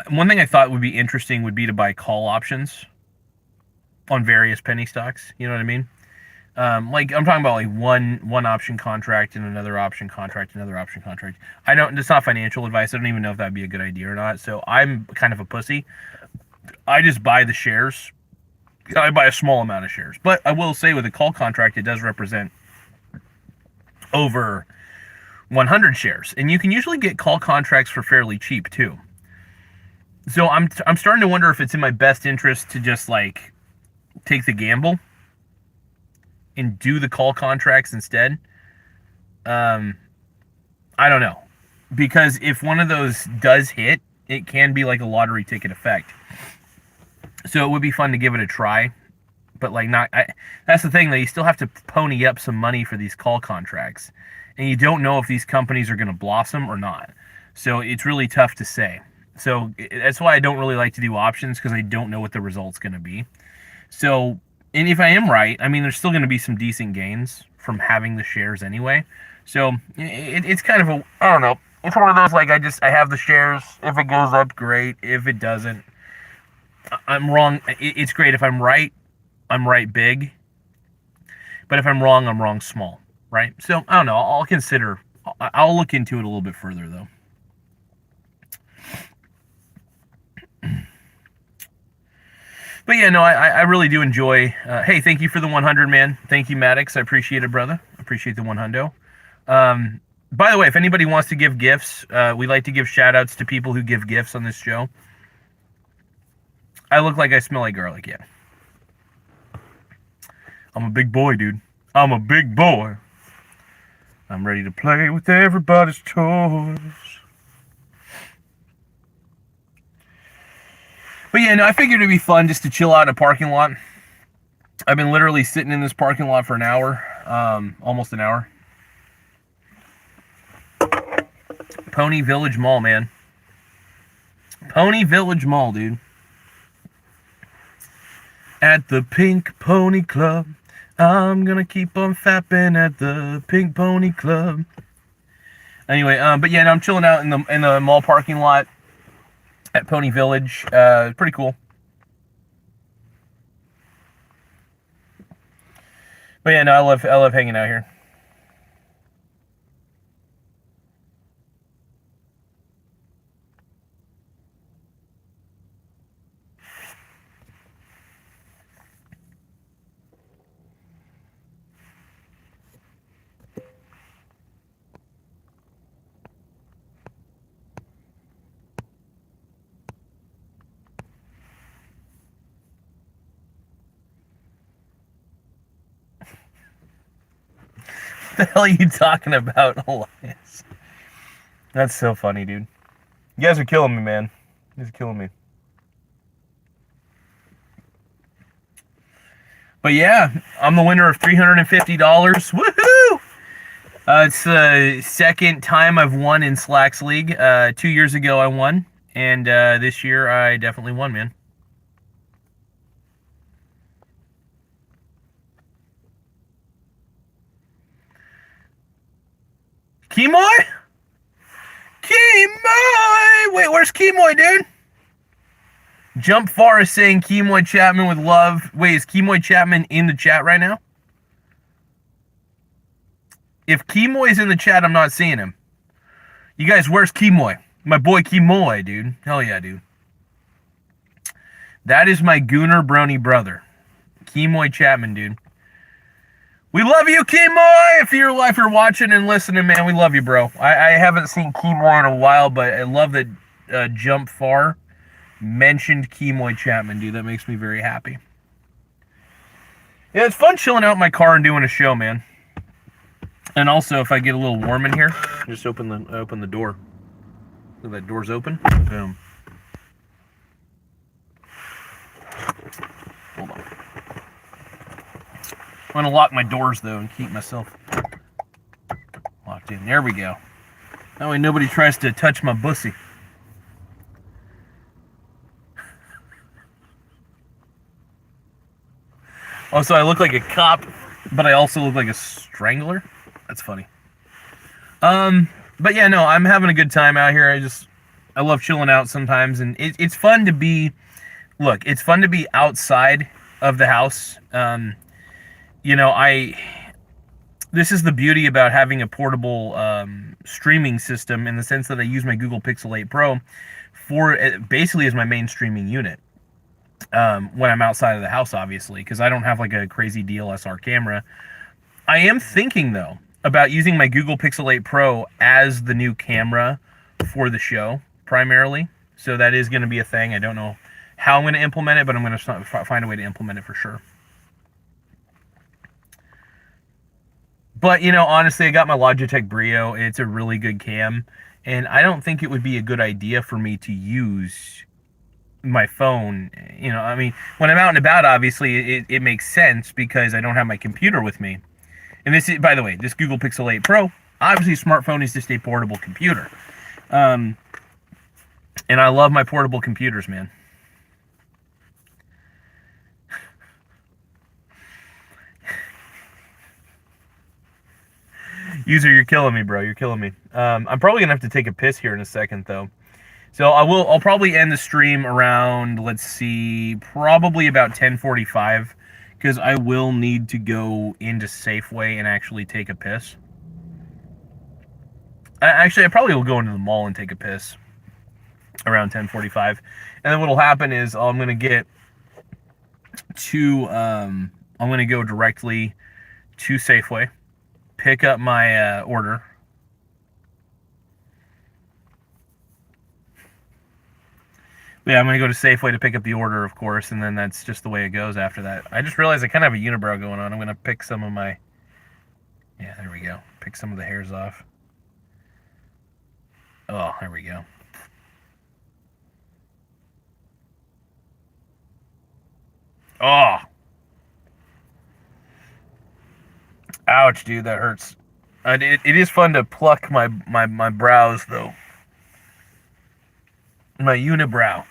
One thing I thought would be interesting would be to buy call options on various penny stocks. You know what I mean? Like I'm talking about like one option contract and another option contract, another option contract. It's not financial advice. I don't even know if that'd be a good idea or not. So I'm kind of a pussy. I just buy the shares. I buy a small amount of shares. But I will say with a call contract, it does represent over 100 shares. And you can usually get call contracts for fairly cheap too. So I'm starting to wonder if it's in my best interest to just like take the gamble and do the call contracts instead. I don't know. Because if one of those does hit, it can be like a lottery ticket effect. So it would be fun to give it a try. But that's the thing, though. You still have to pony up some money for these call contracts. And you don't know if these companies are going to blossom or not. So it's really tough to say. So that's why I don't really like to do options, because I don't know what the result's going to be. So, and if I am right, I mean, there's still going to be some decent gains from having the shares anyway. So it's kind of I don't know. It's one of those, like, I have the shares. If it goes up, great. If it doesn't, I'm wrong. It's great. If I'm right big. But if I'm wrong small, right? So, I don't know. I'll look into it a little bit further, though. But yeah, no, I really do enjoy. Hey, thank you for the 100, man. Thank you, Maddox. I appreciate it, brother. I appreciate the 100. By the way, if anybody wants to give gifts, we like to give shout outs to people who give gifts on this show. I look like I smell like garlic, yeah. I'm a big boy, dude. I'm a big boy. I'm ready to play with everybody's toys. But yeah, no, I figured it'd be fun just to chill out in a parking lot. I've been literally sitting in this parking lot for an hour, almost an hour. Pony Village Mall, man. Pony Village Mall, dude. At the Pink Pony Club. I'm gonna keep on fapping at the Pink Pony Club. Anyway, but yeah, no, I'm chilling out in the mall parking lot at Pony Village. Pretty cool. But yeah, no, I love hanging out here. What the hell are you talking about, Elias? That's so funny, dude. You guys are killing me, man. You guys are killing me. But yeah, I'm the winner of $350. Woohoo! It's the second time I've won in Slacks League. 2 years ago I won, and this year I definitely won, man. Kimoy? Kimoy! Wait, where's Kimoy, dude? Jump Far is saying Kimoy Chapman with love. Wait, is Kimoy Chapman in the chat right now? If Kimoy's in the chat, I'm not seeing him. You guys, where's Kimoy? My boy Kimoy, dude. Hell yeah, dude. That is my Gooner Brony brother, Kemoy Chapman, dude. We love you, Kemoy! If you're watching and listening, man, we love you, bro. I haven't seen Kemoy in a while, but I love that Jump Far mentioned Kemoy Chapman, dude. That makes me very happy. Yeah, it's fun chilling out in my car and doing a show, man. And also, if I get a little warm in here, just open the door. Look, that door's open. Boom. Hold on. I'm gonna lock my doors though and keep myself locked in. There we go. That way nobody tries to touch my bussy. Also, I look like a cop, but I also look like a strangler. That's funny. But yeah, no, I'm having a good time out here. I love chilling out sometimes, and it's fun to be. Look, it's fun to be outside of the house. You know, this is the beauty about having a portable streaming system, in the sense that I use my Google Pixel 8 Pro for basically as my main streaming unit when I'm outside of the house, obviously, because I don't have like a crazy DSLR camera. I am thinking though about using my Google Pixel 8 Pro as the new camera for the show primarily. So that is going to be a thing. I don't know how I'm going to implement it, but I'm going to find a way to implement it for sure. But, you know, honestly, I got my Logitech Brio. It's a really good cam. And I don't think it would be a good idea for me to use my phone. You know, I mean, when I'm out and about, obviously, it makes sense because I don't have my computer with me. And this is, by the way, this Google Pixel 8 Pro, obviously, smartphone is just a portable computer. And I love my portable computers, man. User, you're killing me, bro. You're killing me. I'm probably gonna have to take a piss here in a second, though. So I'll probably end the stream around, let's see, probably about 10:45, because I will need to go into Safeway and actually take a piss. Actually, I probably will go into the mall and take a piss around 10:45, and then what'll happen is I'm gonna get to I'm gonna go directly to Safeway, pick up my order. Yeah, I'm going to go to Safeway to pick up the order, of course, and then that's just the way it goes after that. I just realized I kind of have a unibrow going on. I'm going to pick some of my... Yeah, there we go. Pick some of the hairs off. Oh, there we go. Oh! Ouch, dude, that hurts. It is fun to pluck my brows, though. My unibrow.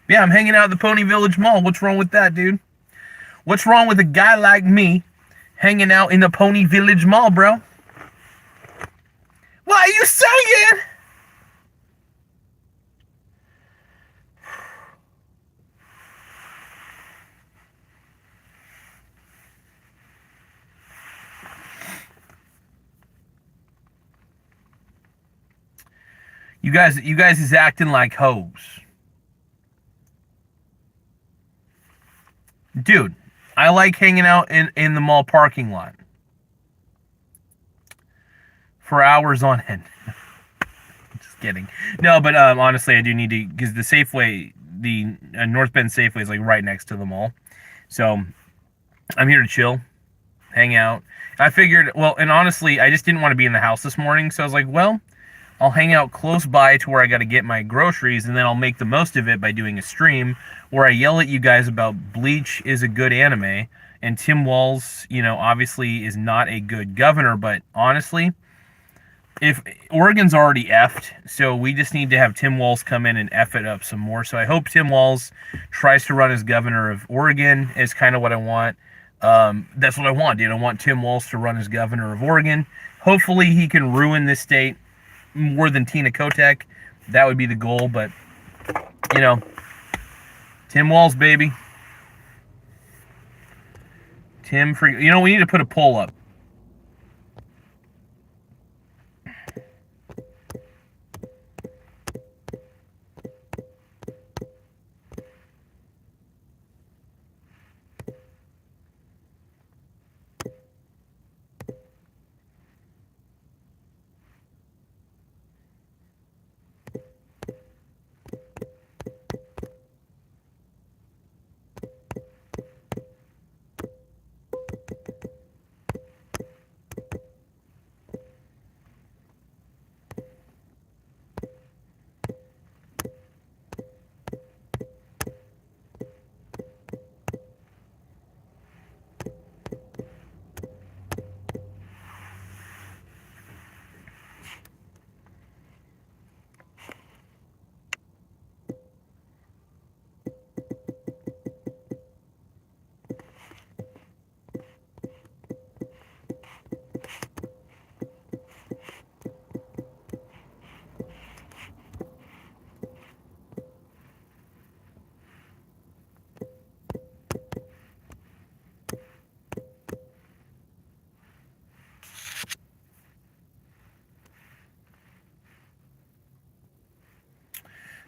Yeah, I'm hanging out at the Pony Village Mall. What's wrong with that, dude? What's wrong with a guy like me hanging out in the Pony Village Mall, bro? What are you saying? You guys is acting like hoes. Dude, I like hanging out in the mall parking lot for hours on end. Just kidding. No, but honestly, I do need to, because the Safeway, the North Bend Safeway is like right next to the mall. So I'm here to chill, hang out. I figured, well, and honestly, I just didn't want to be in the house this morning. So I was like, well, I'll hang out close by to where I got to get my groceries, and then I'll make the most of it by doing a stream where I yell at you guys about Bleach is a good anime, and Tim Walz, you know, obviously is not a good governor, but honestly, if Oregon's already effed, so we just need to have Tim Walz come in and F it up some more. So I hope Tim Walz tries to run as governor of Oregon, is kind of what I want. That's what I want, dude. I want Tim Walz to run as governor of Oregon. Hopefully he can ruin this state more than Tina Kotek. That would be the goal, but You know, Tim Walz, baby. Tim, you know, we need to put a poll up.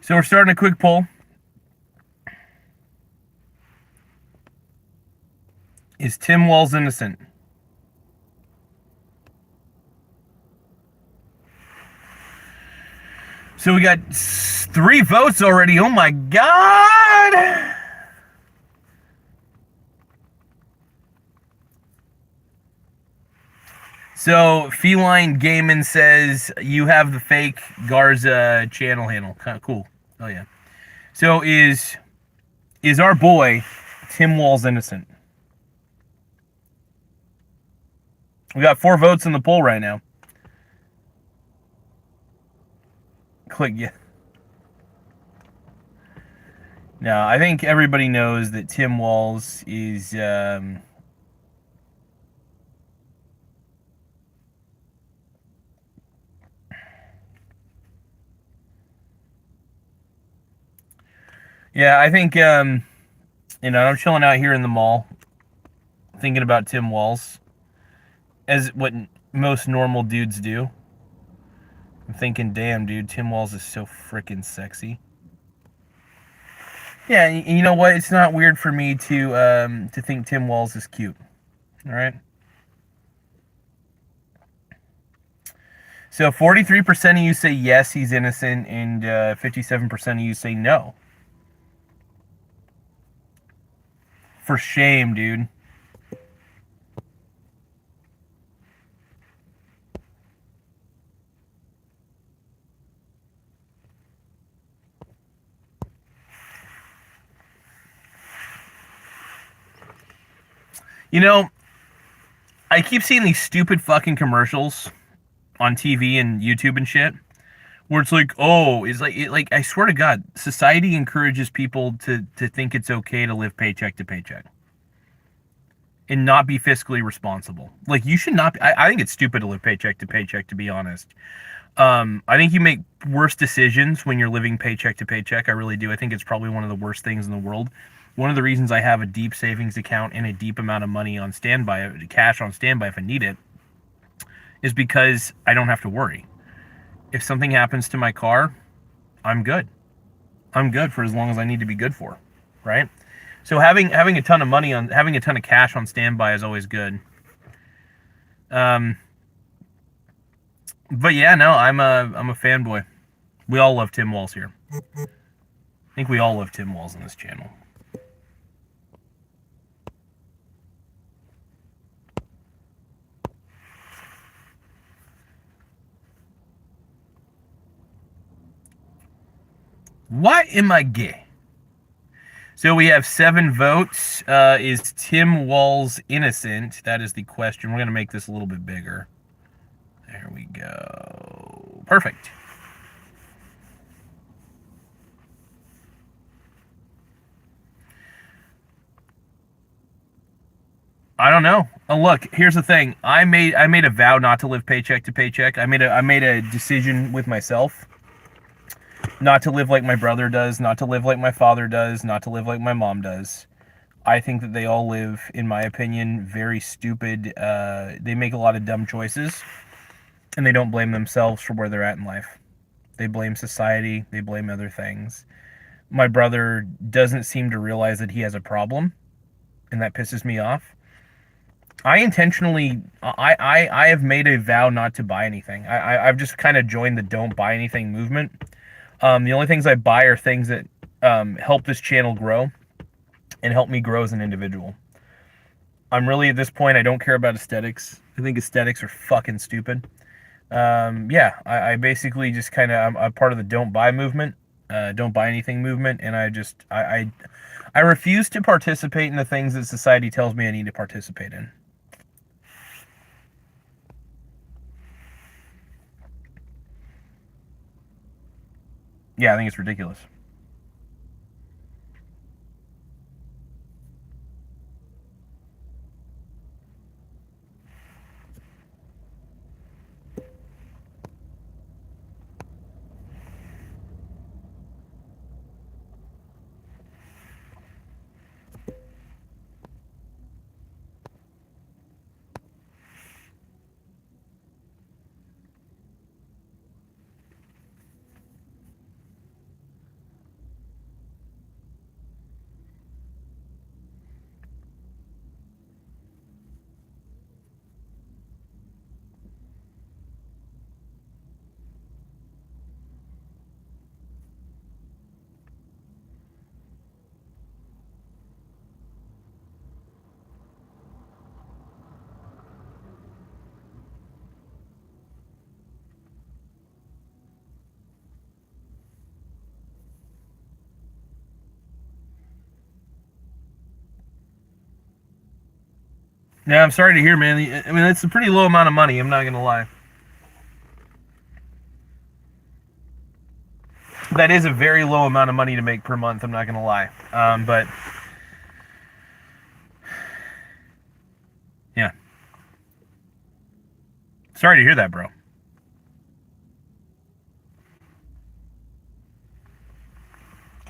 So we're starting a quick poll. Is Tim Walz innocent? So we got 3 votes already. Oh my God! So Feline Gaiman says you have the fake Garza channel handle. Kind of cool. Oh yeah. So is our boy Tim Walz innocent? We got 4 votes in the poll right now. Click yeah. No, I think everybody knows that Tim Walz is yeah, I think you know, I'm chilling out here in the mall thinking about Tim Walz as what most normal dudes do. I'm thinking, damn, dude, Tim Walz is so freaking sexy. Yeah, you know what? It's not weird for me to think Tim Walz is cute. All right. So 43% of you say yes, he's innocent, and 57% of you say no. For shame, dude. You know, I keep seeing these stupid fucking commercials on TV and YouTube and shit, where it's like, oh, it's like I swear to God, society encourages people to think it's okay to live paycheck to paycheck and not be fiscally responsible. Like, you should not be, I think it's stupid to live paycheck to paycheck, to be honest. I think you make worse decisions when you're living paycheck to paycheck. I really do. I think it's probably one of the worst things in the world. One of the reasons I have a deep savings account and a deep amount of money on standby, cash on standby if I need it, is because I don't have to worry. If something happens to my car, I'm good. I'm good for as long as I need to be good for, right? So having a ton of money on, having a ton of cash on standby is always good. But yeah, no, I'm a fanboy. We all love Tim Walz here. I think we all love Tim Walz on this channel. Why am I gay? So we have 7 votes. Is Tim Walz innocent? That is the question. We're going to make this a little bit bigger. There we go. Perfect. I don't know. Oh, look, here's the thing. I made a vow not to live paycheck to paycheck. I made a decision with myself not to live like my brother does, not to live like my father does, not to live like my mom does. I think that they all live, in my opinion, very stupid. They make a lot of dumb choices, and they don't blame themselves for where they're at in life. They blame society, they blame other things. My brother doesn't seem to realize that he has a problem, and that pisses me off. I intentionally, I have made a vow not to buy anything. I've just kind of joined the don't buy anything movement. The only things I buy are things that help this channel grow and help me grow as an individual. I'm really, at this point, I don't care about aesthetics. I think aesthetics are fucking stupid. Yeah, I basically just kind of, I'm a part of the don't buy movement, don't buy anything movement, and I refuse to participate in the things that society tells me I need to participate in. Yeah, I think it's ridiculous. Yeah, I'm sorry to hear, man. I mean, it's a pretty low amount of money, I'm not going to lie. That is a very low amount of money to make per month, I'm not going to lie. But, yeah. Sorry to hear that, bro.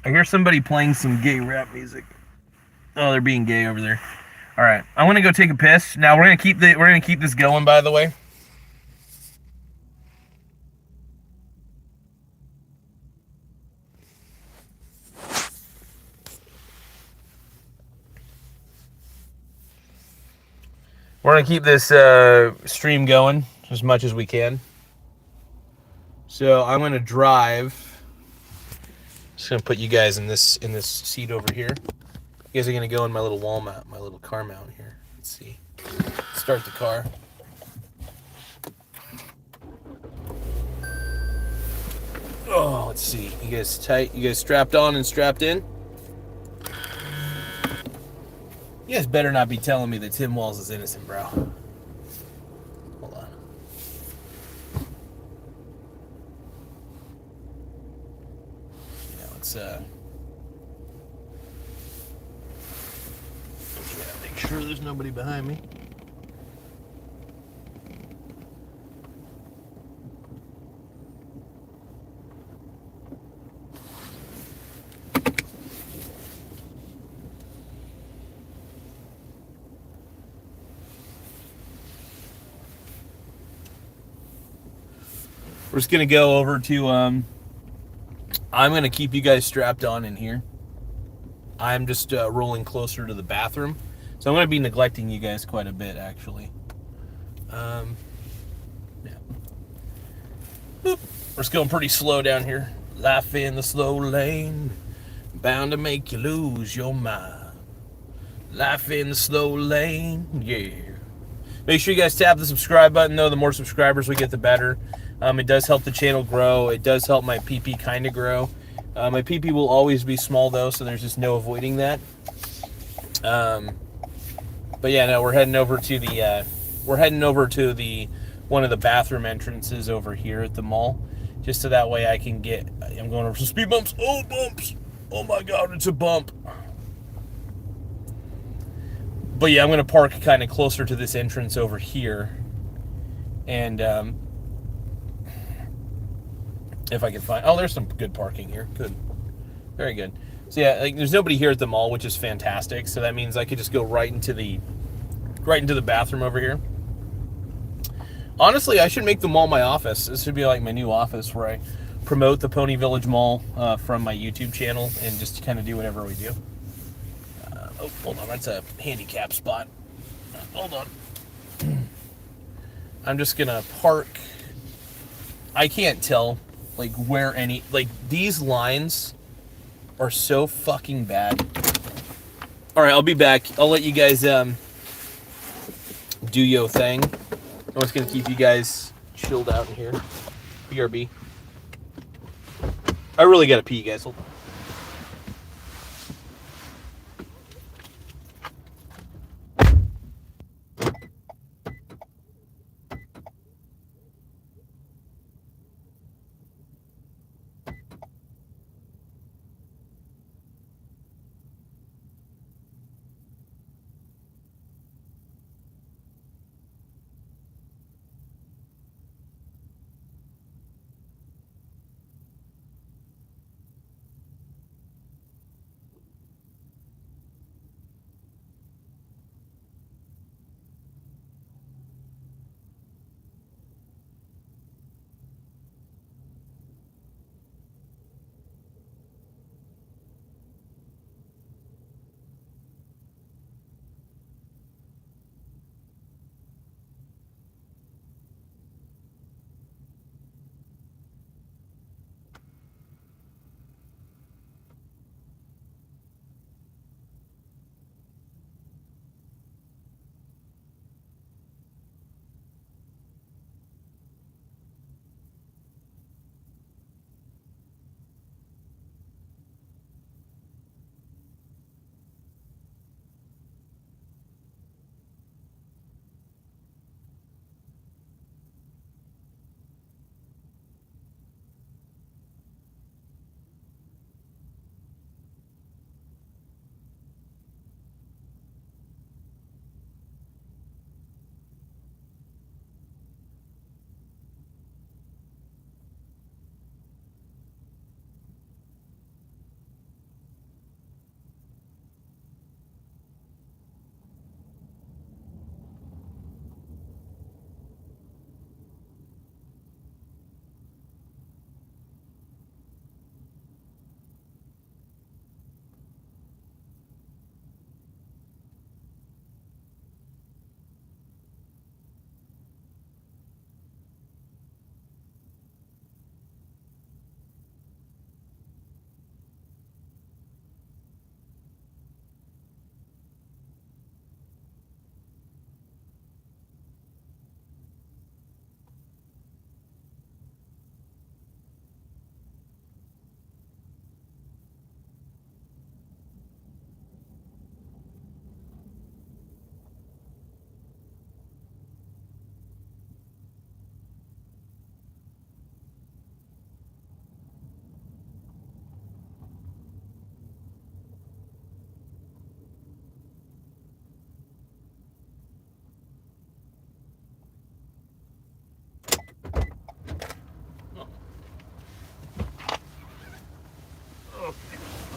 I hear somebody playing some gay rap music. Oh, they're being gay over there. All right, I'm gonna go take a piss. Now we're gonna keep this going. By the way, we're gonna keep this stream going as much as we can. So I'm gonna drive. Just gonna put you guys in this seat over here. You guys are gonna go in my little wall mount, my little car mount here. Let's see. Start the car. Oh, let's see. You guys tight? You guys strapped on and strapped in? You guys better not be telling me that Tim Walz is innocent, bro. Hold on. Yeah, let's make sure there's nobody behind me. We're just gonna go over to I'm gonna keep you guys strapped on in here. I'm just rolling closer to the bathroom, so I'm gonna be neglecting you guys quite a bit, actually. Yeah. Boop. We're just going pretty slow down here. Life in the slow lane, bound to make you lose your mind. Life in the slow lane, yeah. Make sure you guys tap the subscribe button, though. The more subscribers we get, the better. It does help the channel grow. It does help my PP kind of grow. My PP will always be small, though, so there's just no avoiding that. But yeah, no, we're heading over to the one of the bathroom entrances over here at the mall, just so that way I can get. I'm going over some speed bumps. Oh, bumps! Oh my God, it's a bump. But yeah, I'm going to park kind of closer to this entrance over here. And If I can find... Oh, there's some good parking here. Good. Very good. So yeah, like there's nobody here at the mall, which is fantastic. So that means I could just go right into the bathroom over here. Honestly, I should make the mall my office. This should be like my new office where I promote the Pony Village Mall from my YouTube channel and just kind of do whatever we do. Oh, hold on. That's a handicap spot. Hold on. I'm just going to park. I can't tell like where any... Like these lines are so fucking bad. All right, I'll be back. I'll let you guys do your thing. I'm just gonna keep you guys chilled out in here. BRB. I really gotta pee, guys. Hold on.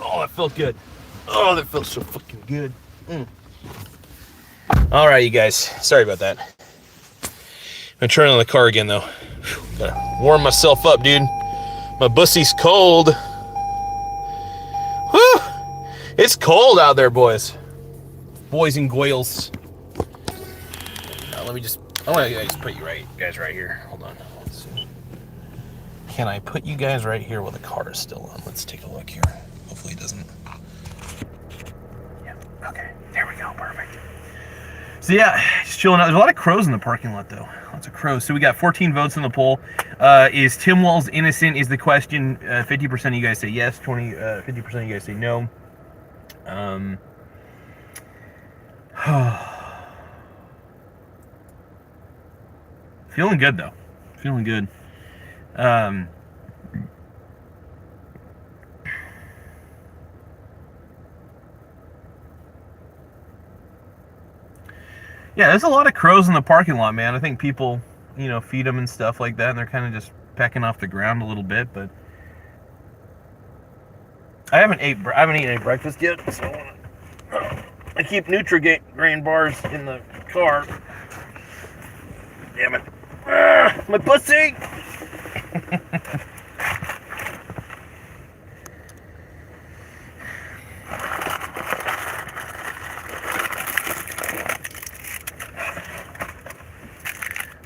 Oh, that felt good. Oh, that felt so fucking good. All right, you guys. Sorry about that. I'm turning on the car again, though. Gotta warm myself up, dude. My pussy's cold. Whew. It's cold out there, boys. Boys and goyles. Let me just... I want to just put you guys right here. Hold on. Let's see. Can I put you guys right here while the car is still on? Let's take a look here. Hopefully it doesn't. Yeah, okay. There we go. Perfect. So yeah, just chilling out. There's a lot of crows in the parking lot, though. Lots of crows. So we got 14 votes in the poll. Is Tim Walz innocent is the question. 50% of you guys say yes. 50% of you guys say no. Feeling good, though. Feeling good. Yeah, there's a lot of crows in the parking lot, man. I think people, feed them and stuff like that, and they're kind of just pecking off the ground a little bit, but I haven't eaten any breakfast yet, so I keep Nutri-Grain bars in the car. Damn it. My pussy!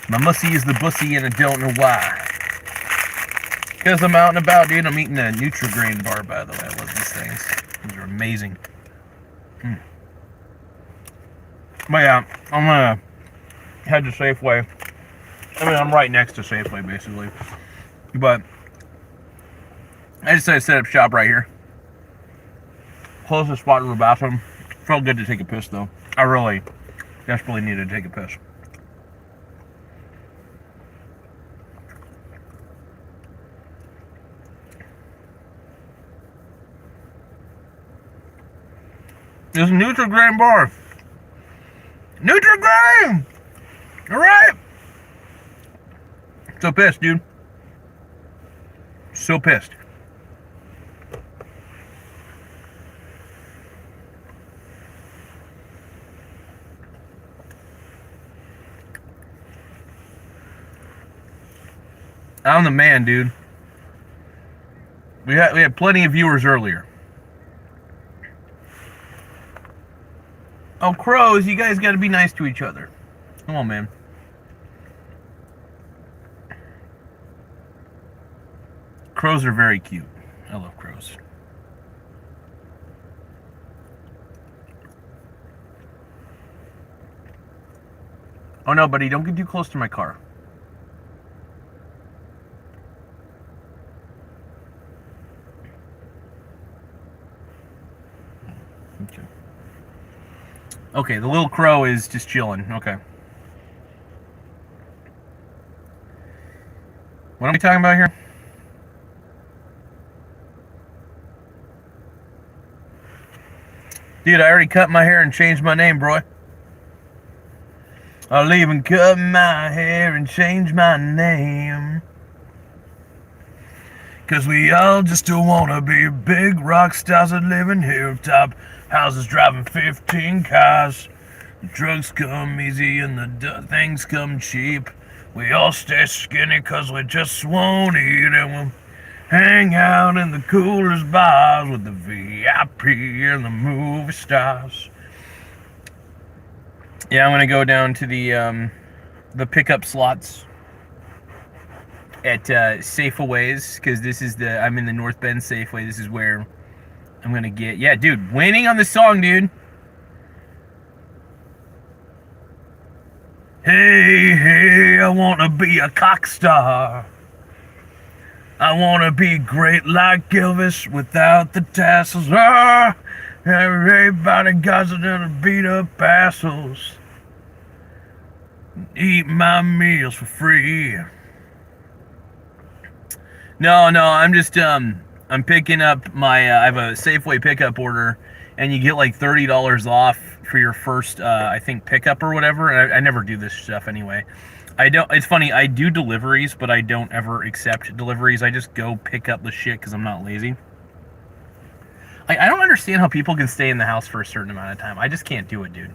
My mussy is the bussy and I don't know why. Because I'm out and about, dude. I'm eating a Nutri-Grain bar, by the way. I love these things. These are amazing. But yeah, I'm gonna head to Safeway. I mean, I'm right next to Safeway, basically. But I decided to set up shop right here. Closest spot to the bathroom. Felt good to take a piss, though. I really desperately needed to take a piss. This Nutri-Grain bar. Nutri-Grain! Alright! So pissed, dude. So pissed. I'm the man, dude. We had plenty of viewers earlier. Oh, crows, you guys gotta be nice to each other. Come on, man. Crows are very cute. I love crows. Oh no, buddy, don't get too close to my car. Okay. Okay, the little crow is just chilling. Okay. What are we talking about here? Dude, I already cut my hair and changed my name, bro. I'll even cut my hair and change my name. 'Cause we all just wanna be big rock stars that live in hilltop houses driving 15 cars. The drugs come easy and the things come cheap. We all stay skinny 'cause we just won't eat, and we'll hang out in the coolest bars with the VIP and the movie stars. Yeah, I'm gonna go down to the pickup slots at Safeways, because I'm in the North Bend Safeway. This is where I'm gonna get, yeah, dude, waiting on the song, dude. Hey, hey, I wanna be a cock star. I wanna be great like Elvis without the tassels. Ah, everybody got to beat up assholes. Eat my meals for free. No, I'm just I'm picking up my I have a Safeway pickup order, and you get like $30 off for your first I think pickup or whatever. And I never do this stuff anyway. I don't. It's funny. I do deliveries, but I don't ever accept deliveries. I just go pick up the shit because I'm not lazy. I don't understand how people can stay in the house for a certain amount of time. I just can't do it, dude.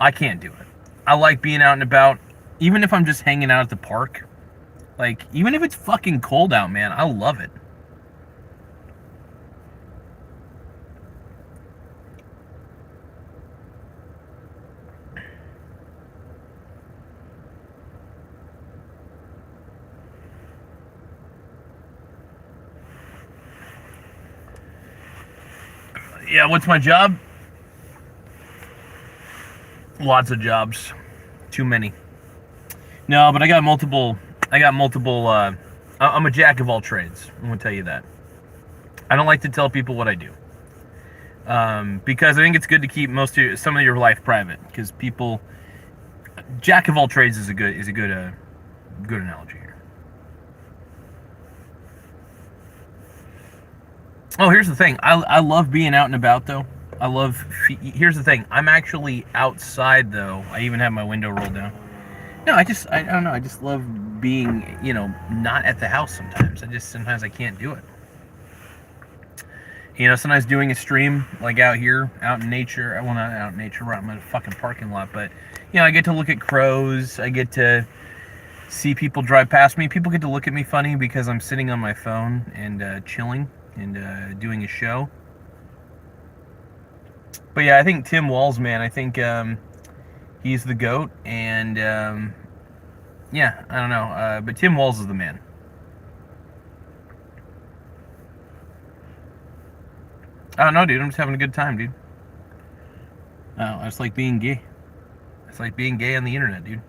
I can't do it. I like being out and about, even if I'm just hanging out at the park. Like, even if it's fucking cold out, man, I love it. Yeah, what's my job? Lots of jobs. Too many. No, but I got multiple, I'm a jack of all trades. I'm going to tell you that. I don't like to tell people what I do. Because I think it's good to keep some of your life private. Because people, jack of all trades is a good analogy here. Oh, here's the thing. I love being out and about, though. Here's the thing. I'm actually outside, though. I even have my window rolled down. No, I don't know. I just love being, you know, not at the house sometimes. Sometimes I can't do it. You know, sometimes doing a stream like out here, out in nature. Well, not out in nature, I'm in a fucking parking lot, but you know, I get to look at crows. I get to see people drive past me. People get to look at me funny because I'm sitting on my phone and chilling and doing a show. But yeah, I think Tim Walz, man, I think he's the GOAT, and yeah, I don't know, but Tim Walz is the man. I don't know, dude. I'm just having a good time, dude. I just like being gay. It's like being gay on the internet, dude.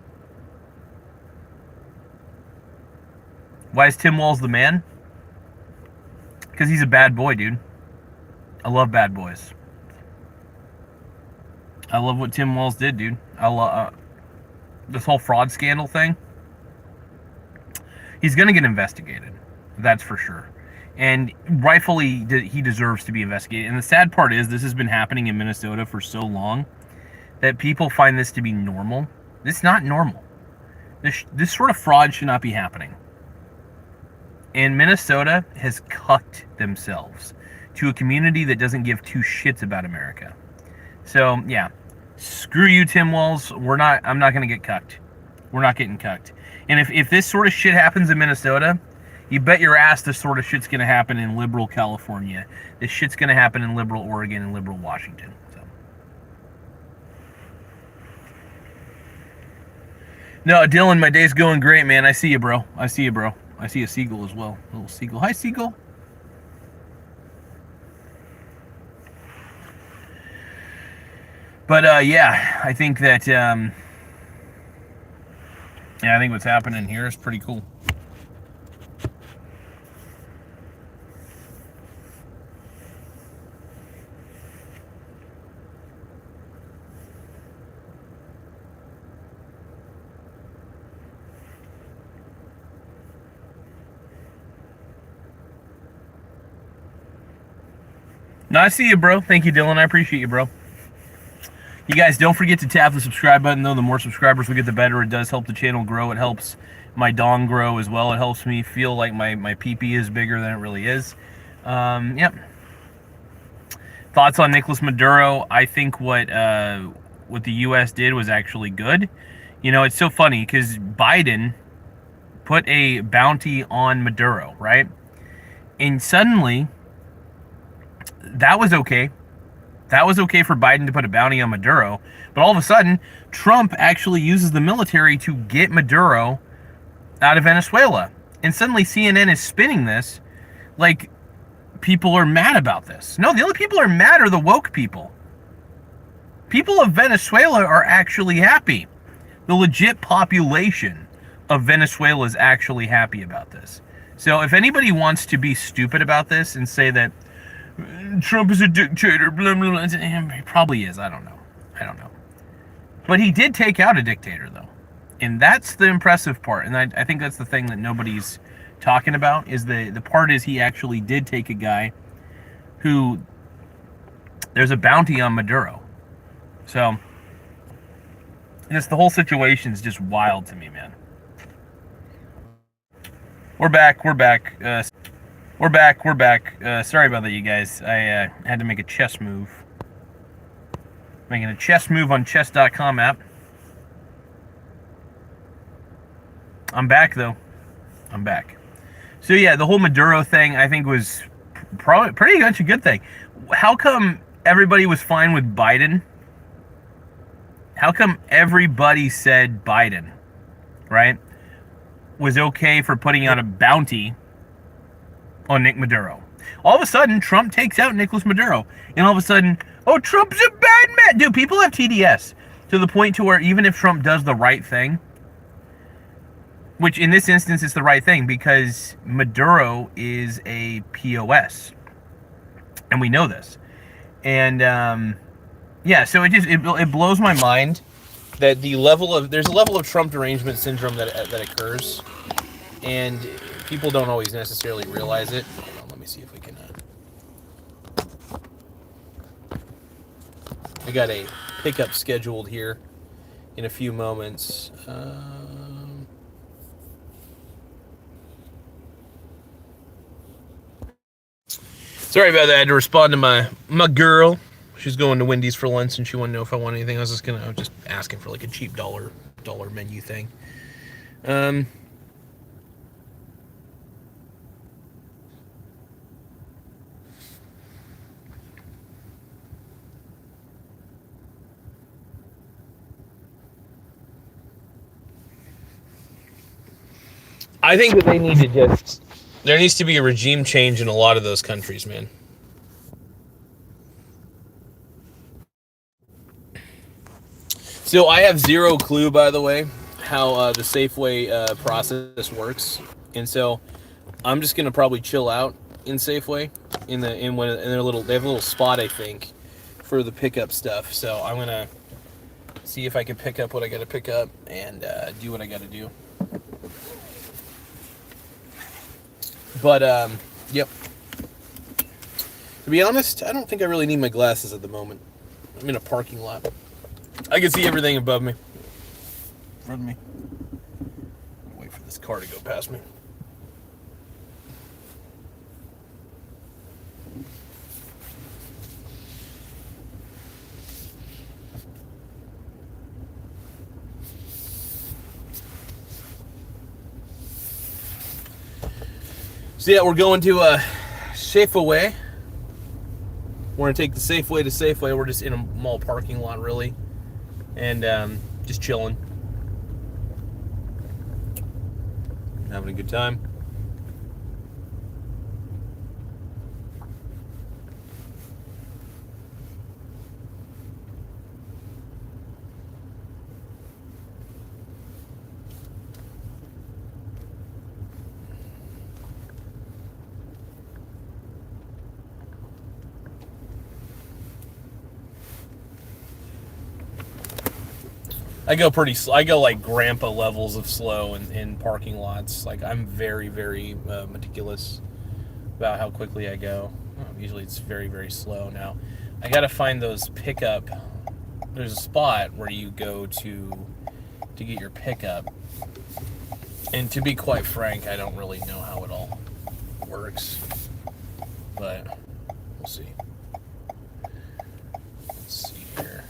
Why is Tim Walz the man? Because he's a bad boy, dude. I love bad boys. I love what Tim Walz did, dude. I love this whole fraud scandal thing. He's gonna get investigated. That's for sure. And rightfully, he deserves to be investigated. And the sad part is, this has been happening in Minnesota for so long that people find this to be normal. It's not normal. This sort of fraud should not be happening. And Minnesota has cucked themselves to a community that doesn't give two shits about America. So yeah, screw you, Tim Walz. I'm not gonna get cucked. We're not getting cucked. And if this sort of shit happens in Minnesota, you bet your ass this sort of shit's gonna happen in liberal California. This shit's gonna happen in liberal Oregon and liberal Washington. So. No, Dylan, my day's going great, man. I see you, bro. I see a seagull as well. A little seagull. Hi, seagull. But yeah, I think that I think what's happening here is pretty cool. No, I see you, bro. Thank you, Dylan. I appreciate you, bro. You guys, don't forget to tap the subscribe button, though. The more subscribers we get, the better. It does help the channel grow. It helps my dong grow as well. It helps me feel like my pee-pee is bigger than it really is. Yep. Thoughts on Nicolas Maduro? I think what the U.S. did was actually good. You know, it's so funny because Biden put a bounty on Maduro, right? And suddenly, that was okay. That was okay for Biden to put a bounty on Maduro. But all of a sudden, Trump actually uses the military to get Maduro out of Venezuela. And suddenly CNN is spinning this like people are mad about this. No, the only people who are mad are the woke people. People of Venezuela are actually happy. The legit population of Venezuela is actually happy about this. So if anybody wants to be stupid about this and say that Trump is a dictator, blah, blah, blah, he probably is. I don't know. But he did take out a dictator, though. And that's the impressive part. And I think that's the thing that nobody's talking about, is the part is he actually did take a guy who, there's a bounty on Maduro. So, just the whole situation is just wild to me, man. We're back. We're back. Sorry about that, you guys. I had to make a chess move. Making a chess move on chess.com app. I'm back, though. I'm back. So, yeah, the whole Maduro thing, I think, was probably pretty much a good thing. How come everybody was fine with Biden? How come everybody said Biden, right, was okay for putting out a bounty on Nick Maduro? All of a sudden, Trump takes out Nicolas Maduro. And all of a sudden, oh, Trump's a bad man. Dude, people have TDS to the point to where even if Trump does the right thing, which in this instance is the right thing because Maduro is a POS. And we know this. And, yeah, so it blows my mind that there's a level of Trump derangement syndrome that occurs. And people don't always necessarily realize it. Hold on, let me see if we can. I got a pickup scheduled here in a few moments. Sorry about that. I had to respond to my girl. She's going to Wendy's for lunch, and she wanted to know if I want anything. I was just asking for like a cheap dollar menu thing. I think that they need to just... There needs to be a regime change in a lot of those countries, man. So I have zero clue, by the way, how the Safeway process works, and so I'm just gonna probably chill out in Safeway in their they have a little spot, I think, for the pickup stuff. So I'm gonna see if I can pick up what I gotta pick up and do what I gotta do. But yep. To be honest, I don't think I really need my glasses at the moment. I'm in a parking lot. I can see everything above me. In front of me. Wait for this car to go past me. So yeah, we're going to Safeway. We're gonna take the Safeway to Safeway. We're just in a mall parking lot, really, and just chilling, having a good time. I go pretty slow. I go like grandpa levels of slow in parking lots. Like, I'm very, very meticulous about how quickly I go. Usually it's very, very slow. Now, I got to find those pickup. There's a spot where you go to get your pickup. And to be quite frank, I don't really know how it all works. But we'll see. Let's see here.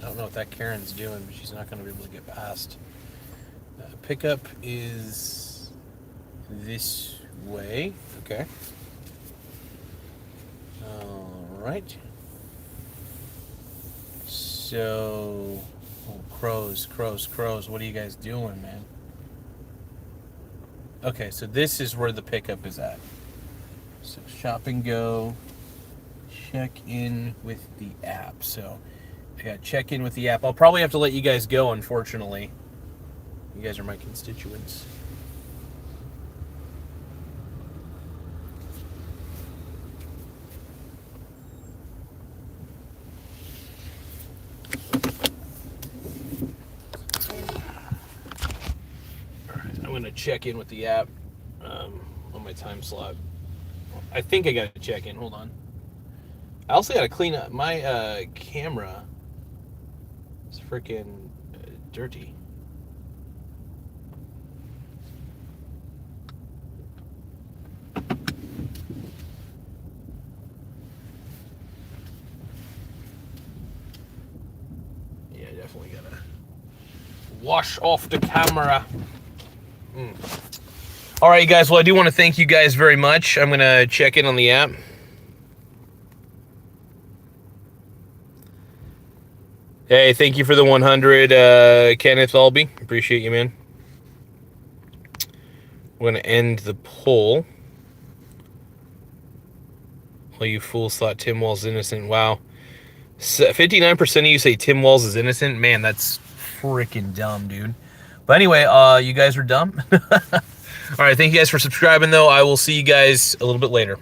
I don't know what that Karen's doing, but she's not going to be able to get past. Pickup is this way. Okay. All right. So, oh, crows. What are you guys doing, man? Okay, so this is where the pickup is at. So shop and go. Check in with the app. So I got check in with the app. I'll probably have to let you guys go, unfortunately. You guys are my constituents. Alright, I'm going to check in with the app on my time slot. I think I got to check in. Hold on. I also got to clean up my camera. It's freaking dirty. Yeah, definitely gotta wash off the camera. All right, guys. Well, I do want to thank you guys very much. I'm gonna check in on the app. Hey, thank you for the 100, Kenneth Albee. Appreciate you, man. We're going to end the poll. Well, you fools thought Tim Walz is innocent. Wow. 59% of you say Tim Walz is innocent. Man, that's freaking dumb, dude. But anyway, you guys are dumb. All right, thank you guys for subscribing, though. I will see you guys a little bit later.